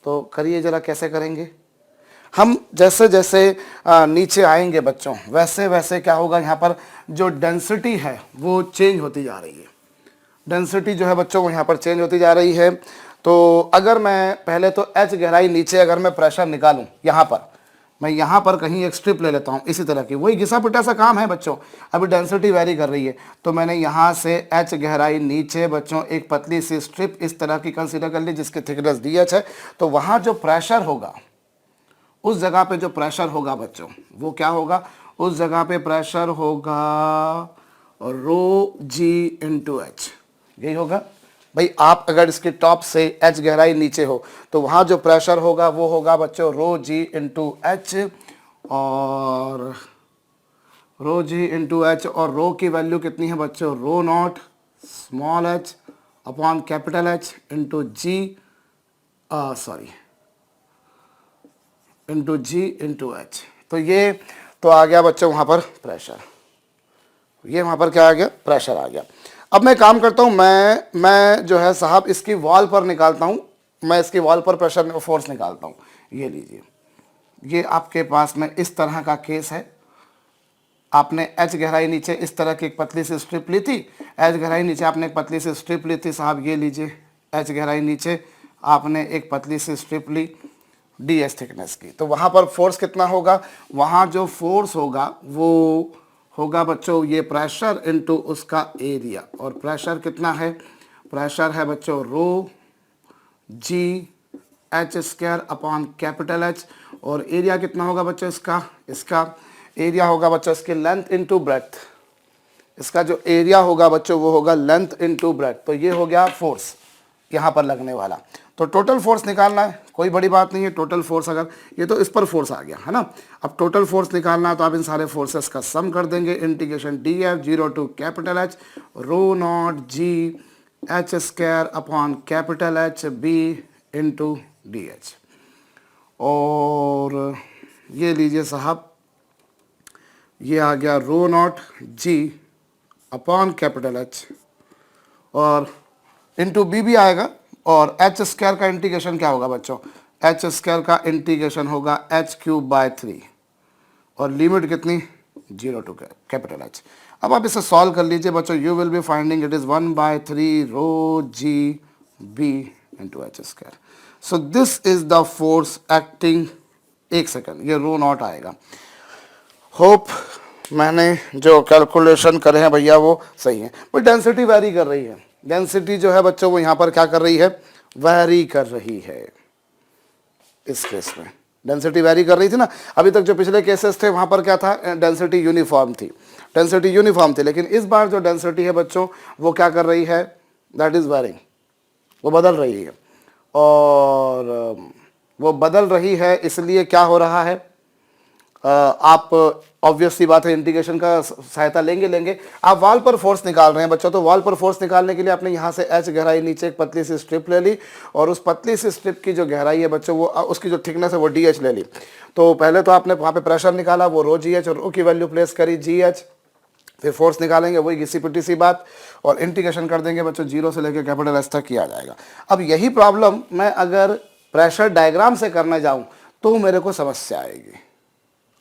Speaker 1: तो करिए जरा, कैसे करेंगे हम। जैसे जैसे नीचे आएंगे बच्चों वैसे वैसे क्या होगा, यहाँ पर जो डेंसिटी है वो चेंज होती जा रही है। डेंसिटी जो है बच्चों वो यहाँ पर चेंज होती जा रही है। तो अगर मैं पहले तो एच गहराई नीचे अगर मैं प्रेशर निकालूं, यहाँ पर मैं यहाँ पर कहीं एक स्ट्रिप ले लेता हूँ इसी तरह की, वही घिसा पिटा सा काम है बच्चों। अभी डेंसिटी वेरी कर रही है तो मैंने यहाँ से एच गहराई नीचे बच्चों एक पतली सी स्ट्रिप इस तरह की कंसीडर कर ली जिसकी थिकनेस डी एच है। तो वहाँ जो प्रेशर होगा, उस जगह पे जो प्रेशर होगा बच्चों वो क्या होगा, उस जगह पे प्रेशर होगा रो जी इंटू एच, यही होगा भाई। आप अगर इसके टॉप से एच गहराई नीचे हो तो वहाँ जो प्रेशर होगा वो होगा बच्चों रो जी इंटू एच, और रो जी इंटू एच, और रो की वैल्यू कितनी है बच्चों, rho not small h upon capital H into g, sorry into g into h. तो ये तो आ गया बच्चों वहाँ पर प्रेशर, ये वहाँ पर क्या आ गया, प्रेशर आ गया। अब मैं काम करता हूँ, मैं जो है साहब इसकी वॉल पर निकालता हूँ, मैं इसकी वॉल पर प्रेशर फोर्स निकालता हूँ। ये लीजिए, ये आपके पास में इस तरह का केस है। आपने एच गहराई नीचे इस तरह की एक पतली सी स्ट्रिप ली थी, एच गहराई नीचे आपने एक पतली सी स्ट्रिप ली थी साहब, ये लीजिए एच गहराई नीचे आपने एक पतली सी स्ट्रिप ली डी एच थिकनेस की। तो वहाँ पर फोर्स कितना होगा, वहाँ जो फोर्स होगा वो होगा बच्चों ये प्रेशर इनटू उसका एरिया, और प्रेशर कितना है, प्रेशर है बच्चों रो जी H square upon capital h, और एरिया कितना होगा बच्चों इसका एरिया होगा बच्चों इसकी लेंथ इनटू ब्रेड्थ। इसका जो एरिया होगा बच्चों वो होगा लेंथ इनटू ब्रेड्थ। तो ये हो गया फोर्स यहाँ पर लगने वाला। तो टोटल फोर्स निकालना है, कोई बड़ी बात नहीं है। टोटल फोर्स अगर ये तो इस पर फोर्स आ गया है ना, अब टोटल फोर्स निकालना है तो आप इन सारे फोर्सेस का सम कर देंगे। Integration d f zero to capital h rho not g H square upon capital h b into D H. और ये लीजिए साहब, ये आ गया rho not g upon capital h और इंटू बी भी आएगा, और एच स्क्वायर का इंटीग्रेशन क्या होगा बच्चों, एच स्क्वायर का इंटीग्रेशन होगा एच क्यूब बाय 3, और लिमिट कितनी 0 टू कैपिटल एच। अब आप इसे सॉल्व कर लीजिए बच्चों, you will be finding it is 1/3 rho G B into H square. So this is the force acting, एक सेकेंड, ये रो नॉट आएगा। होप मैंने जो कैलकुलेशन करे हैं भैया वो सही है। बट डेंसिटी वेरी कर रही है, डेंसिटी जो है बच्चों वो यहाँ पर क्या कर रही है, वेरी कर रही है। इस केस में डेंसिटी वेरी कर रही थी ना, अभी तक जो पिछले केसेस थे वहाँ पर क्या था, डेंसिटी यूनिफॉर्म थी, डेंसिटी यूनिफॉर्म थी। लेकिन इस बार जो डेंसिटी है बच्चों वो क्या कर रही है, दैट इज़ वेरिंग, वो बदल रही है। और वो बदल रही है इसलिए क्या हो रहा है, आप ऑब्वियस सी बात है इंटीग्रेशन का सहायता लेंगे। आप वॉल पर फोर्स निकाल रहे हैं बच्चों, तो वॉल पर फोर्स निकालने के लिए आपने यहाँ से एच गहराई नीचे एक पतली सी स्ट्रिप ले ली, और उस पतली सी स्ट्रिप की जो गहराई है बच्चों वो उसकी जो थिकनेस है वो डी एच ले ली। तो पहले तो आपने वहाँ पे प्रेशर निकाला, वो रो जी एच, और रो की वैल्यू प्लेस करी जी एच, फिर फोर्स निकालेंगे वही घिसी पिटी सी बात, और इंटीग्रेशन कर देंगे बच्चों 0 से लेकर कैपिटल एच तक किया जाएगा। अब यही प्रॉब्लम मैं अगर प्रेशर डायग्राम से करने जाऊँ तो मेरे को समस्या आएगी।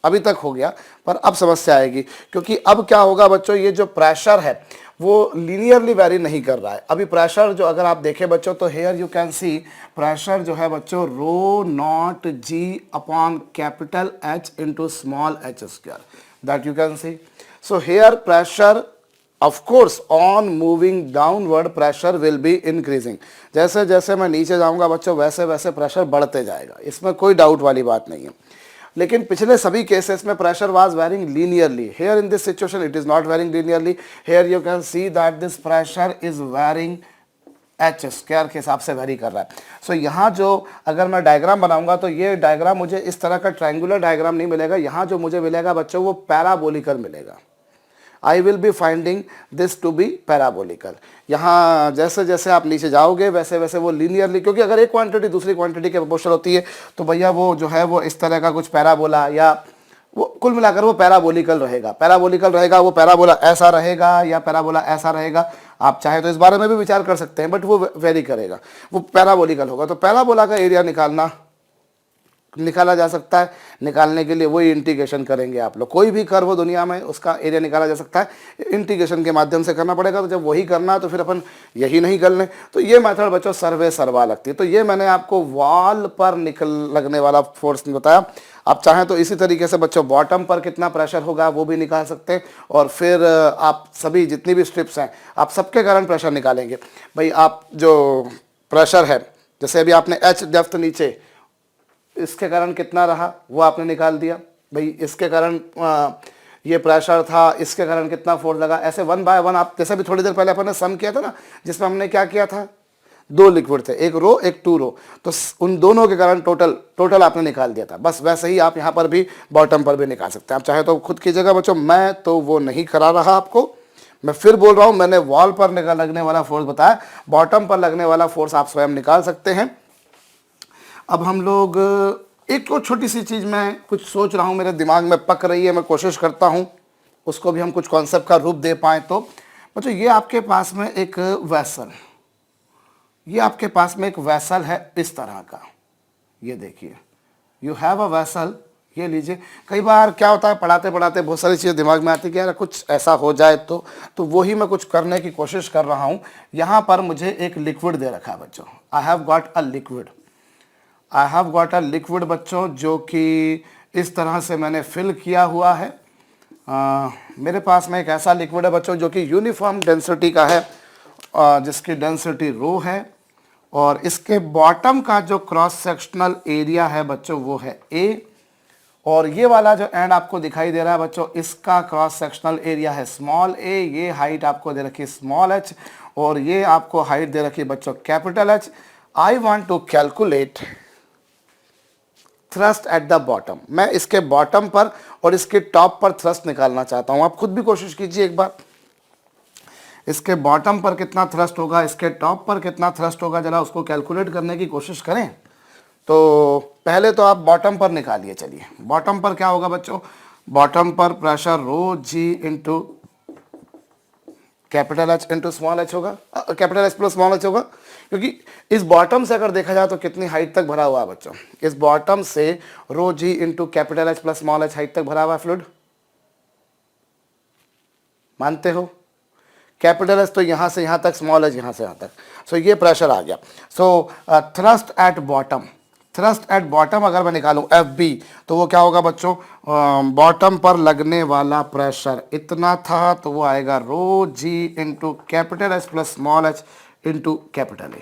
Speaker 1: अभी तक हो गया पर अब समस्या आएगी, क्योंकि अब क्या होगा बच्चों, ये जो प्रेशर है वो लीनियरली वेरी नहीं कर रहा है। अभी प्रेशर जो अगर आप देखें बच्चों तो here you can see pressure जो है बच्चों rho not g upon capital H into small h square, that you can see. So here pressure of course on moving downward pressure will be increasing. जैसे जैसे मैं नीचे जाऊंगा बच्चों वैसे वैसे प्रेशर बढ़ते जाएगा, इसमें कोई डाउट वाली बात नहीं है। लेकिन पिछले सभी केसेस में pressure was varying linearly. Here in this situation it is not varying linearly. Here you can see that this pressure is varying H square के हिसाब से वेरी कर रहा है. सो यहाँ जो अगर मैं डायग्राम बनाऊंगा तो ये डायग्राम मुझे इस तरह का ट्रायंगुलर डायग्राम नहीं मिलेगा. यहाँ जो मुझे मिलेगा बच्चों वो पैराबोलिकल मिलेगा. I will be finding this to be parabolical. यहाँ जैसे जैसे आप नीचे जाओगे वैसे वैसे वो लीनियरली, क्योंकि अगर एक क्वांटिटी दूसरी क्वांटिटी के प्रोपोर्शनल होती है तो भैया वो जो है वो इस तरह का कुछ पैराबोला या वो कुल मिलाकर वो पैराबोलिकल रहेगा. पैराबोलिकल रहेगा, वो पैराबोला ऐसा रहेगा या पैराबोला ऐसा रहेगा. आप चाहे तो इस बारे में भी विचार कर सकते हैं, बट वो वेरी करेगा, वो पैराबोलिकल होगा. तो पैराबोला का एरिया निकाला जा सकता है. निकालने के लिए वही इंटीग्रेशन करेंगे आप लोग. कोई भी कर्व हो दुनिया में उसका एरिया निकाला जा सकता है, इंटीग्रेशन के माध्यम से करना पड़ेगा. तो जब वही करना है तो फिर अपन यही नहीं कर लें. तो ये मेथड बच्चों सर्वे सर्वा लगती है. तो ये मैंने आपको वॉल पर लगने वाला फोर्स बताया. आप चाहें तो इसी तरीके से बच्चों बॉटम पर कितना प्रेशर होगा वो भी निकाल सकते हैं. और फिर आप सभी जितनी भी स्ट्रिप्स हैं आप सबके कारण प्रेशर निकालेंगे. भाई आप जो प्रेशर है, जैसे अभी आपने एच डेप्थ नीचे, इसके कारण कितना रहा वो आपने निकाल दिया. भाई इसके कारण ये प्रेशर था, इसके कारण कितना फोर्स लगा. ऐसे वन बाय वन आप, जैसे भी थोड़ी देर पहले अपन ने सम किया था ना, जिसमें हमने क्या किया था, दो लिक्विड थे, एक रो एक टू रो, तो उन दोनों के कारण टोटल आपने निकाल दिया था. बस वैसे ही आप यहाँ पर भी बॉटम पर भी निकाल सकते हैं. आप चाहे तो खुद कीजिएगा बच्चों, मैं तो वो नहीं करा रहा आपको. मैं फिर बोल रहा हूँ, मैंने वॉल पर लगने वाला फोर्स बताया, बॉटम पर लगने वाला फोर्स आप स्वयं निकाल सकते हैं. अब हम लोग एक और छोटी सी चीज़ मैं कुछ सोच रहा हूँ, मेरे दिमाग में पक रही है, मैं कोशिश करता हूँ उसको भी हम कुछ कॉन्सेप्ट का रूप दे पाएँ. तो बच्चों ये आपके पास में एक वेसल, ये आपके पास में एक वेसल है इस तरह का. ये देखिए, यू हैव अ वेसल. ये लीजिए. कई बार क्या होता है, पढ़ाते पढ़ाते बहुत सारी चीज़ें दिमाग में आती है कि यार कुछ ऐसा हो जाए तो वही मैं कुछ करने की कोशिश कर रहा हूँ. यहाँ पर मुझे एक लिक्विड दे रखा है बच्चों. I have got a liquid बच्चों, जो कि इस तरह से मैंने फिल किया हुआ है. मेरे पास में एक ऐसा लिक्विड है बच्चों जो कि यूनिफॉर्म डेंसिटी का है, जिसकी डेंसिटी रो है. और इसके बॉटम का जो क्रॉस सेक्शनल एरिया है बच्चों वो है ए. और ये वाला जो एंड आपको दिखाई दे रहा है बच्चों, इसका क्रॉस सेक्शनल एरिया है स्मॉल ए. ये हाइट आपको दे रखी है स्मॉल एच, और ये आपको हाइट दे रखी है बच्चों capital H. I want to calculate thrust at the bottom. मैं इसके बॉटम पर और इसके टॉप पर थ्रस्ट निकालना चाहता हूं. आप खुद भी कोशिश कीजिए एक बार, इसके बॉटम पर कितना थ्रस्ट होगा, इसके टॉप पर कितना थ्रस्ट होगा, जरा उसको कैलकुलेट करने की कोशिश करें. तो पहले तो आप बॉटम पर निकालिए. चलिए, बॉटम पर क्या होगा बच्चों, बॉटम पर प्रेशर रो जी into capital H into small h होगा, capital h plus small h होगा. क्योंकि इस बॉटम से अगर देखा जाए तो कितनी हाइट तक भरा हुआ है बच्चों, इस बॉटम से रो जी into capital h plus small h height तक भरा हुआ है फ्लूइड. मानते हो? कैपिटल एच तो यहाँ से यहाँ तक, स्मॉल एच यहाँ से यहाँ तक. सो ये प्रेशर आ गया. सो थ्रस्ट एट बॉटम अगर मैं निकालूं एफ बी, तो वो क्या होगा बच्चों, बॉटम पर लगने वाला प्रेशर इतना था, तो वो आएगा rho ji into capital h plus small h into capital a.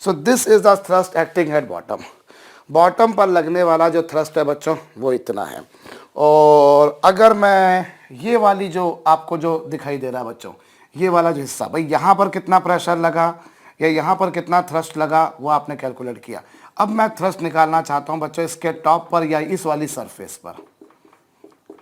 Speaker 1: So this is the thrust acting at bottom. Bottom पर लगने वाला जो थ्रस्ट है बच्चों वो इतना है. और अगर मैं ये वाली जो आपको जो दिखाई दे रहा है बच्चों, ये वाला जो हिस्सा, भाई यहाँ पर कितना प्रेशर लगा या यहाँ पर कितना थ्रस्ट लगा वो आपने कैलकुलेट किया. अब मैं थ्रस्ट निकालना चाहता हूँ बच्चों इसके टॉप पर या इस वाली सरफेस पर,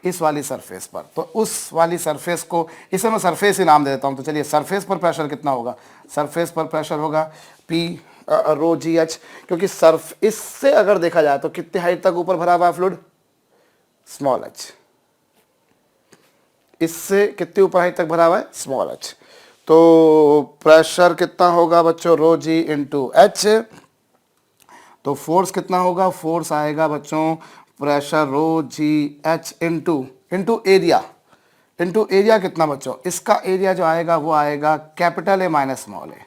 Speaker 1: इस वाली सरफेस पर. तो उस वाली सरफेस को, इसे मैं सरफेस ही नाम दे देता हूँ. तो चलिए, सरफेस पर प्रेशर कितना होगा, सरफेस पर प्रेशर होगा पी रो जी एच. क्योंकि इससे अगर देखा जाए तो कितनी हाइट तक ऊपर भरा हुआ है फ्लूइड, स्मॉल एच. इससे कितने ऊपर हाइट तक भरा हुआ है, स्मॉल एच. तो प्रेशर कितना होगा बच्चों, रो जी इंटू एच. तो फोर्स कितना होगा, फोर्स आएगा बच्चों प्रेशर रो जी H into area. Into area कितना बच्चों, इसका एरिया जो आएगा वो आएगा capital a minus small a.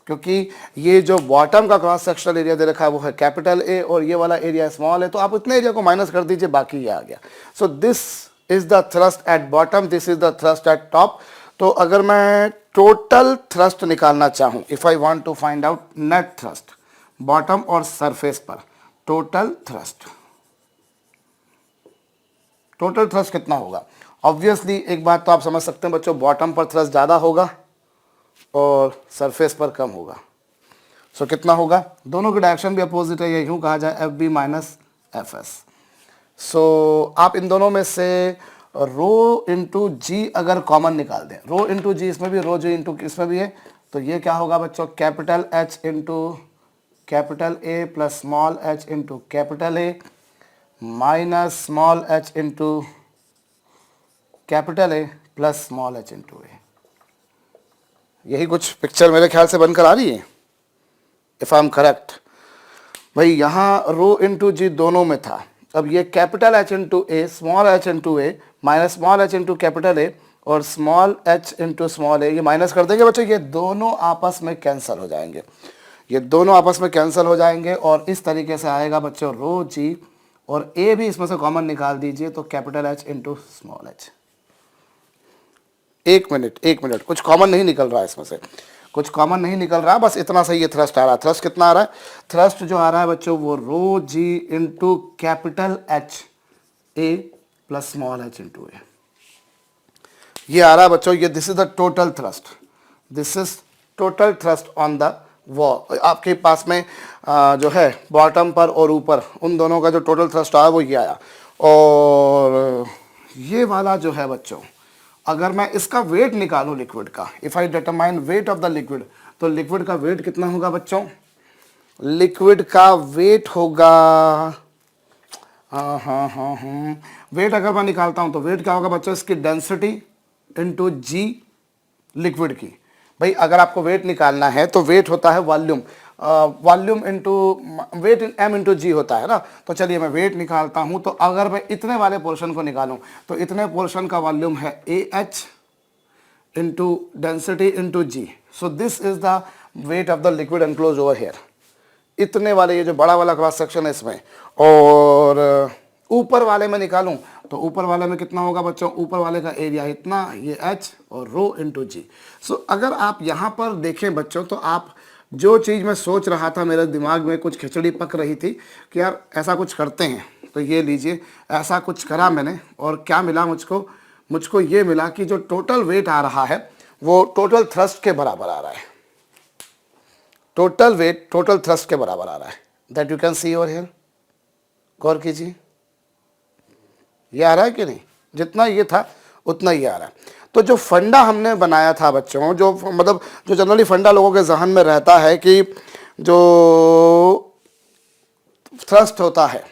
Speaker 1: क्योंकि ये जो बॉटम का क्रॉस सेक्शनल एरिया दे रखा है वो है कैपिटल ए और ये वाला एरिया स्मॉल है. तो आप इतने एरिया को माइनस कर दीजिए, बाकी ये आ गया. So this is the thrust at bottom, this is the thrust at top. तो अगर मैं टोटल थ्रस्ट निकालना चाहूँ, if I want to find out net thrust bottom और सरफेस पर, टोटल थ्रस्ट टोटल थ्रस्ट कितना होगा? ऑब्वियसली एक बात तो आप समझ सकते हैं बच्चों, बॉटम पर थ्रस्ट ज़्यादा होगा और सरफेस पर कम होगा। सो कितना होगा? दोनों की डायरेक्शन भी अपोजिट है, या यूँ कहा जाए f b minus f s. So आप इन दोनों में से रो इंटू जी अगर कॉमन निकाल दें, रो इंटू जी इसमें भी, रो जी इंटू इसमें भी है, तो ये क्या होगा बच्चों? Capital H into capital a plus small h into capital a minus small h into capital a plus small h into a. यही कुछ पिक्चर मेरे ख्याल से बनकर आ रही है, इफ आई एम करेक्ट। भाई यहाँ रो इंटू जी दोनों में था, अब ये कैपिटल एच इंटू ए स्मॉल एच इंटू ए minus small h into capital ए और स्मॉल एच इंटू स्मॉल ए, ये माइनस कर देंगे बच्चों, ये दोनों आपस में कैंसिल हो जाएंगे, ये दोनों आपस में कैंसिल हो जाएंगे और इस तरीके से आएगा बच्चों रो जी, और ए भी इसमें से कॉमन निकाल दीजिए तो capital H into small H. एक मिनट, कुछ कॉमन नहीं निकल रहा है इसमें से, कुछ कॉमन नहीं निकल रहा, बस इतना सही ये थ्रस्ट आ रहा है। थ्रस्ट कितना आ रहा है? थ्रस्ट जो आ रहा है बच्चों वो rho ji into capital h a plus small h into a, ये आ रहा है बच्चों। ये this is the total thrust, this is total thrust on the wall. आपके पास में जो है बॉटम पर और ऊपर उन दोनों का जो टोटल थ्रस्ट आया वो ये आया। और ये वाला जो है बच्चों, अगर मैं इसका वेट निकालूं लिक्विड का, if I determine wait of the liquid, तो लिक्विड का वेट कितना होगा बच्चों? लिक्विड का वेट होगा, वेट अगर मैं निकालता हूं तो वेट क्या होगा बच्चों? इसकी डेंसिटी इंटू जी लिक्विड की। भाई अगर आपको वेट निकालना है तो वेट होता है volume, volume into weight m into g होता है ना। तो चलिए मैं वेट निकालता हूं, तो अगर मैं इतने वाले पोर्शन को निकालूं तो इतने पोर्शन का वॉल्यूम है A H into density into g. So this is the weight of the liquid enclose over here. इतने वाले, ये जो बड़ा वाला क्रॉस सेक्शन है इसमें, और ऊपर वाले में निकालूं तो ऊपर वाले में कितना होगा बच्चों? ऊपर वाले का एरिया इतना, ये एच और रो इंटू जी। सो अगर आप यहाँ पर देखें बच्चों, तो आप जो चीज़ मैं सोच रहा था, मेरे दिमाग में कुछ खिचड़ी पक रही थी कि यार ऐसा कुछ करते हैं, तो ये लीजिए ऐसा कुछ करा मैंने, और क्या मिला मुझको ये मिला कि जो टोटल वेट आ रहा है वो टोटल थ्रस्ट के बराबर आ रहा है। टोटल वेट टोटल थ्रस्ट के बराबर आ रहा है, that you can see over here. गौर कीजिए, ये आ रहा है कि नहीं? जितना ये था उतना ही आ रहा है। तो जो फंडा हमने बनाया था बच्चों, जो मतलब जो जनरली फंडा लोगों के जहन में रहता है कि जो थ्रस्ट होता है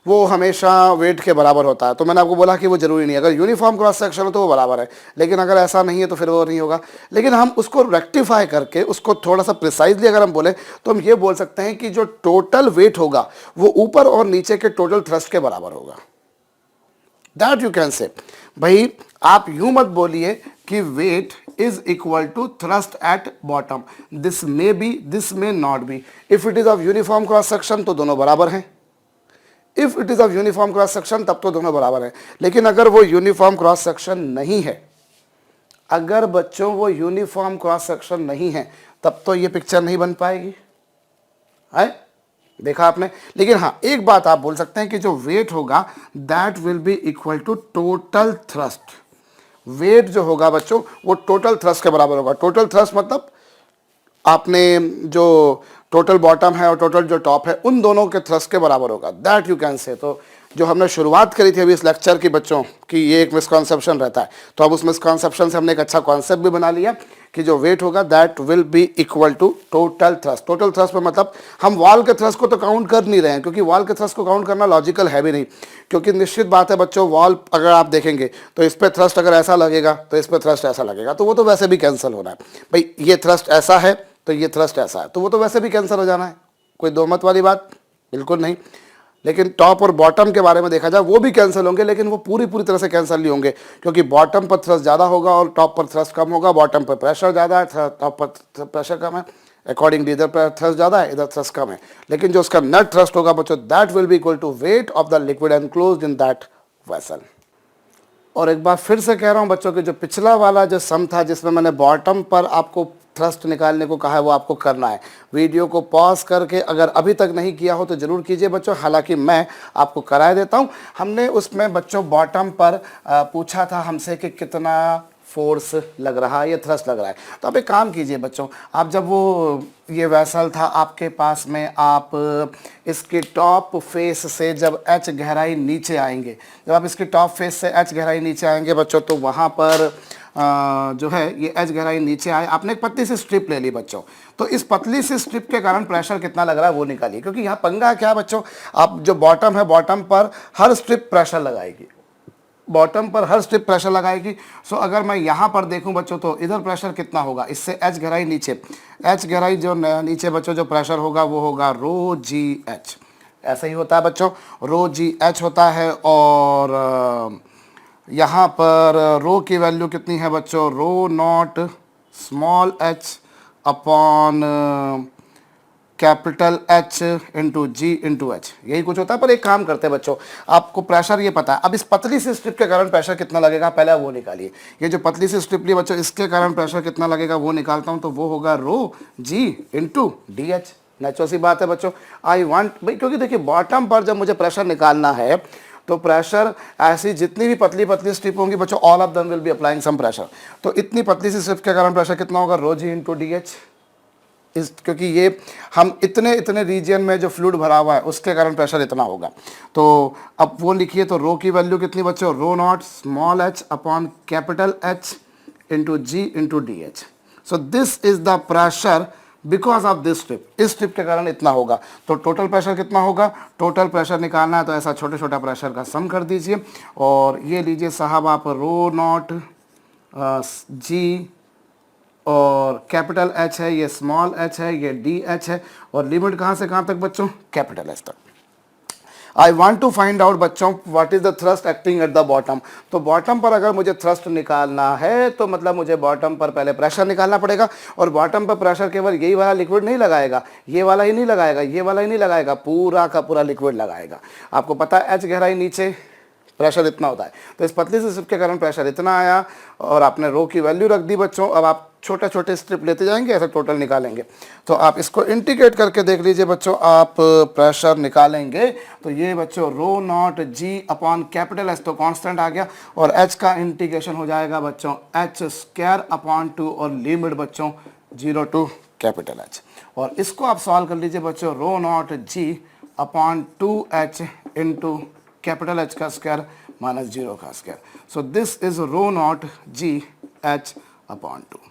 Speaker 1: वो हमेशा वेट के बराबर होता है, तो मैंने आपको बोला कि वो जरूरी नहीं है। अगर यूनिफॉर्म क्रॉस सेक्शन हो तो वो बराबर है, लेकिन अगर ऐसा नहीं है तो फिर वो नहीं होगा। लेकिन हम उसको रेक्टिफाई करके, उसको थोड़ा सा प्रिसाइजली अगर हम बोले तो हम ये बोल सकते हैं कि जो टोटल वेट होगा वो ऊपर और नीचे के टोटल थ्रस्ट के बराबर होगा। दैट यू कैन से। भाई आप यूं मत बोलिए कि weight is equal to thrust at bottom, this may be, this may not be. If it is of uniform cross section तो दोनों बराबर हैं, if it is of uniform cross section तब तो दोनों बराबर हैं। लेकिन अगर वो यूनिफॉर्म क्रॉस सेक्शन नहीं है, अगर बच्चों वो यूनिफॉर्म क्रॉस सेक्शन नहीं है, तब तो ये पिक्चर नहीं बन पाएगी, है? देखा आपने। लेकिन हाँ, एक बात आप बोल सकते हैं कि जो वेट होगा that will be equal to total thrust. Weight जो होगा बच्चों वो टोटल थ्रस्ट के बराबर होगा। टोटल थ्रस्ट मतलब आपने जो टोटल बॉटम है और टोटल जो टॉप है उन दोनों के थ्रस्ट के बराबर होगा, दैट यू कैन से। तो जो हमने शुरुआत करी थी अभी इस लेक्चर की बच्चों कि ये एक मिसकॉन्सेप्शन रहता है, तो अब उस मिसकॉन्सेप्शन से हमने एक अच्छा कॉन्सेप्ट भी बना लिया कि जो वेट होगा that will be equal to total thrust. Total thrust में मतलब हम वॉल के थ्रस्ट को तो काउंट कर नहीं रहे हैं, क्योंकि वॉल के थ्रस्ट को काउंट करना लॉजिकल है भी नहीं, क्योंकि निश्चित बात है बच्चों, वॉल अगर आप देखेंगे तो इस पर थ्रस्ट अगर ऐसा लगेगा तो इस पर थ्रस्ट ऐसा लगेगा, तो वो तो वैसे भी कैंसिल होना है। भाई ये थ्रस्ट ऐसा है तो ये थ्रस्ट ऐसा है, तो वो तो वैसे भी कैंसिल हो जाना है, कोई दो मत वाली बात बिल्कुल नहीं। लेकिन टॉप और बॉटम के बारे में देखा जाए वो भी कैंसिल होंगे, लेकिन वो पूरी तरह से कैंसिल नहीं होंगे, क्योंकि बॉटम पर थ्रस्ट ज़्यादा होगा और टॉप पर थ्रस्ट कम होगा। बॉटम पर प्रेशर ज़्यादा है, टॉप पर प्रेशर कम है, अकॉर्डिंगली इधर पर थ्रस्ट ज़्यादा है, इधर थ्रस्ट कम है। लेकिन जो उसका नेट थ्रस्ट होगा बच्चों that will be equal to weight of the liquid enclosed in that vessel. और एक बार फिर से कह रहा हूँ बच्चों कि जो पिछला वाला जो सम था जिसमें मैंने बॉटम पर आपको थ्रस्ट निकालने को कहा है वो आपको करना है। वीडियो को पॉज करके अगर अभी तक नहीं किया हो तो ज़रूर कीजिए बच्चों, हालांकि मैं आपको करा देता हूँ। हमने उसमें बच्चों बॉटम पर पूछा था हमसे कि कितना फोर्स लग रहा है या थ्रस्ट लग रहा है। तो आप एक काम कीजिए बच्चों, आप जब वो ये वेसल था आपके पास में, आप इसके टॉप फेस से जब एच गहराई नीचे आएंगे, जब आप इसके टॉप फेस से एच गहराई नीचे आएंगे बच्चों, तो वहाँ पर जो है ये एच गहराई नीचे आए, आपने एक पतली सी स्ट्रिप ले ली बच्चों, तो इस पतली सी स्ट्रिप के कारण प्रेशर कितना लग रहा है वो निकालिए। क्योंकि यहाँ पंगा क्या है बच्चों, आप जो बॉटम है बॉटम पर हर स्ट्रिप प्रेशर लगाएगी, बॉटम पर हर स्ट्रिप प्रेशर लगाएगी। सो अगर मैं यहाँ पर देखूँ बच्चों तो इधर प्रेशर कितना होगा, इससे एच गहराई नीचे, एच गहराई जो नीचे बच्चों जो प्रेशर होगा वो होगा रो जी एच। ऐसा ही होता है बच्चों, रो जी एच होता है। और यहाँ पर रो की वैल्यू कितनी है बच्चों, rho not small h upon capital H into g into h, यही कुछ होता है। पर एक काम करते हैं बच्चों, आपको प्रेशर ये पता है, अब इस पतली सी स्ट्रिप के कारण प्रेशर कितना लगेगा पहले वो निकालिए। ये जो पतली सी स्ट्रिप ली बच्चों, इसके कारण प्रेशर कितना लगेगा वो निकालता हूँ, तो वो होगा रो जी इंटू डी एच। नेचुरल सी बात है बच्चों। आई वांट भाई, क्योंकि देखिए बॉटम पर जब मुझे प्रेशर निकालना है तो प्रेशर ऐसी जितनी भी पतली पतली स्ट्रिप होंगी बच्चों, all of them will be applying some pressure. तो इतनी पतली सी स्ट्रिप के कारण प्रेशर कितना होगा, रो जी इंटू डी एच। इस क्योंकि ये हम इतने इतने रीजन में जो फ्लूइड भरा हुआ है उसके कारण प्रेशर इतना होगा। तो अब वो लिखिए, तो रो की वैल्यू कितनी बच्चों, rho not small h upon capital H into g into D h. So this is the pressure because of this strip, इस स्ट्रिप के कारण इतना होगा। तो टोटल प्रेशर कितना होगा, टोटल प्रेशर निकालना है तो ऐसा छोटे छोटा प्रेशर का सम कर दीजिए। और ये लीजिए साहब आप रो नॉट जी और कैपिटल एच है, ये स्मॉल एच है, ये डी एच है, और लिमिट कहाँ से कहाँ तक बच्चों, कैपिटल एच तक। I want to find out बच्चों what is the thrust acting at the bottom. तो बॉटम पर अगर मुझे थ्रस्ट निकालना है तो मतलब मुझे बॉटम पर पहले प्रेशर निकालना पड़ेगा। और बॉटम पर प्रेशर केवल यही वाला लिक्विड नहीं लगाएगा, ये वाला ही नहीं लगाएगा, ये वाला ही नहीं लगाएगा, पूरा का पूरा लिक्विड लगाएगा। आपको पता है एच गहराई नीचे, प्रेशर इतना होता है, तो इस पतली सी स्ट्रिप के कारण प्रेशर इतना आया और आपने रो की वैल्यू रख दी बच्चों। अब आप छोटे छोटे स्ट्रिप लेते जाएंगे, ऐसे टोटल निकालेंगे। तो आप इसको इंटीग्रेट करके देख लीजिए बच्चों, आप प्रेशर निकालेंगे तो ये बच्चों rho not g upon capital h, तो कांस्टेंट आ गया, और एच का इंटीग्रेशन हो जाएगा बच्चों एच स्क्वायर अपॉन 2 और लिमिट बच्चों 0 टू कैपिटल एच। और इसको आप सॉल्व कर लीजिए बच्चों, rho not g upon 2h into capital h का स्क्वायर माइनस 0 का square. So this is rho not g h upon 2।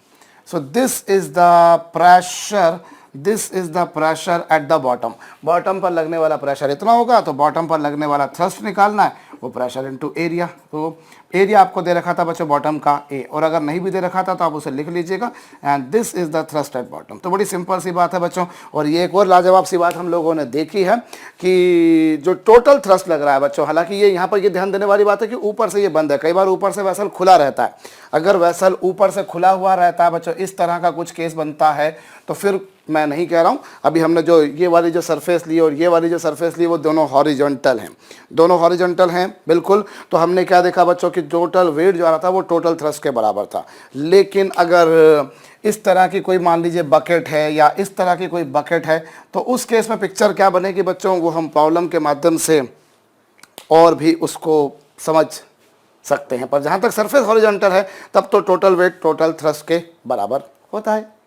Speaker 1: So this is the pressure, this is the pressure at the bottom। Bottom पर लगने वाला प्रेशर इतना होगा, तो बॉटम पर लगने वाला थ्रस्ट निकालना है, वो प्रेशर इनटू एरिया। तो एरिया आपको दे रखा था बच्चों बॉटम का ए, और अगर नहीं भी दे रखा था तो आप उसे लिख लीजिएगा, and this is the thrust at bottom. तो बड़ी सिंपल सी बात है बच्चों। और ये एक और लाजवाब सी बात हम लोगों ने देखी है कि जो टोटल थ्रस्ट लग रहा है बच्चों, हालांकि ये यहाँ पर ये ध्यान देने वाली बात है कि ऊपर से ये बंद है, कई बार ऊपर से वेसल खुला रहता है। अगर वेसल ऊपर से खुला हुआ रहता है बच्चों, इस तरह का कुछ केस बनता है, तो फिर मैं नहीं कह रहा हूँ, अभी हमने जो ये वाली जो सरफेस ली और ये वाली जो सरफेस ली वो दोनों हॉरिजॉन्टल हैं, दोनों हॉरिजॉन्टल हैं बिल्कुल। तो हमने क्या देखा बच्चों कि टोटल वेट जो आ रहा था वो टोटल थ्रस्ट के बराबर था। लेकिन अगर इस तरह की कोई मान लीजिए बकेट है या इस तरह की कोई बकेट है, तो उस केस में पिक्चर क्या बनेगी बच्चों, वो हम प्रॉब्लम के माध्यम से और भी उसको समझ सकते हैं। पर जहाँ तक सरफेस हॉरिजॉन्टल है तब तो टोटल वेट टोटल थ्रस्ट के बराबर होता है।